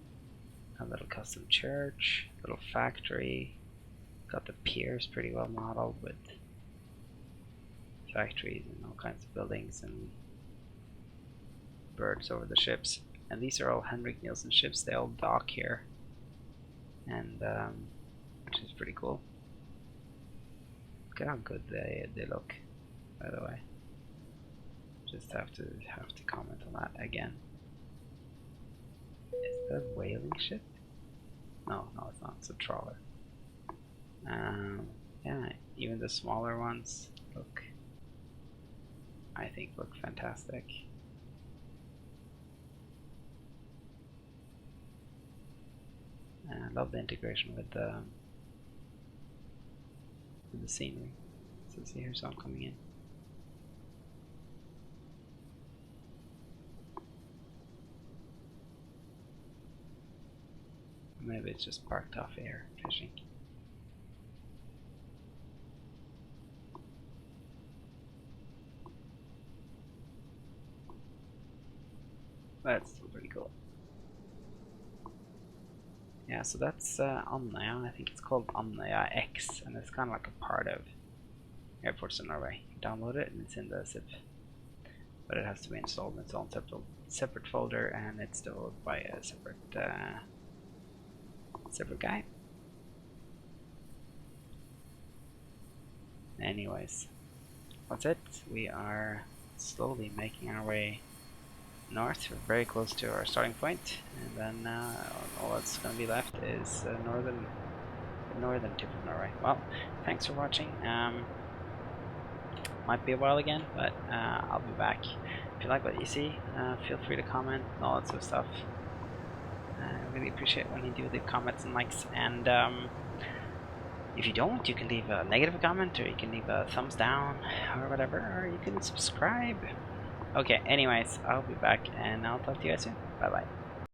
a little custom church, little factory. Got the piers pretty well modeled with factories and all kinds of buildings and birds over the ships. And these are all Henrik Nielsen ships. They all dock here, and which is pretty cool. Look at how good they look, by the way. Just have to comment on that again. Is that a whaling ship? No, it's not. It's a trawler. Yeah, even the smaller ones look, I think, look fantastic. I love the integration with the scenery. So see, here's some coming in. Maybe it's just parked off air fishing. That's still pretty cool. Yeah, so that's Andøya. I think it's called Andøya X, and it's kind of like a part of Airports in Norway. You download it and it's in the zip, but it has to be installed in its own separate folder, and it's developed by a separate guy. Anyways, that's it. We are slowly making our way north. We're very close to our starting point, and then all that's going to be left is the northern tip of Norway. Well, thanks for watching. Might be a while again, but I'll be back. If you like what you see, feel free to comment and all that sort of stuff. I really appreciate when you do leave comments and likes, and if you don't, you can leave a negative comment, or you can leave a thumbs down, or whatever, or you can subscribe. Okay, anyways, I'll be back, and I'll talk to you guys soon. Bye bye.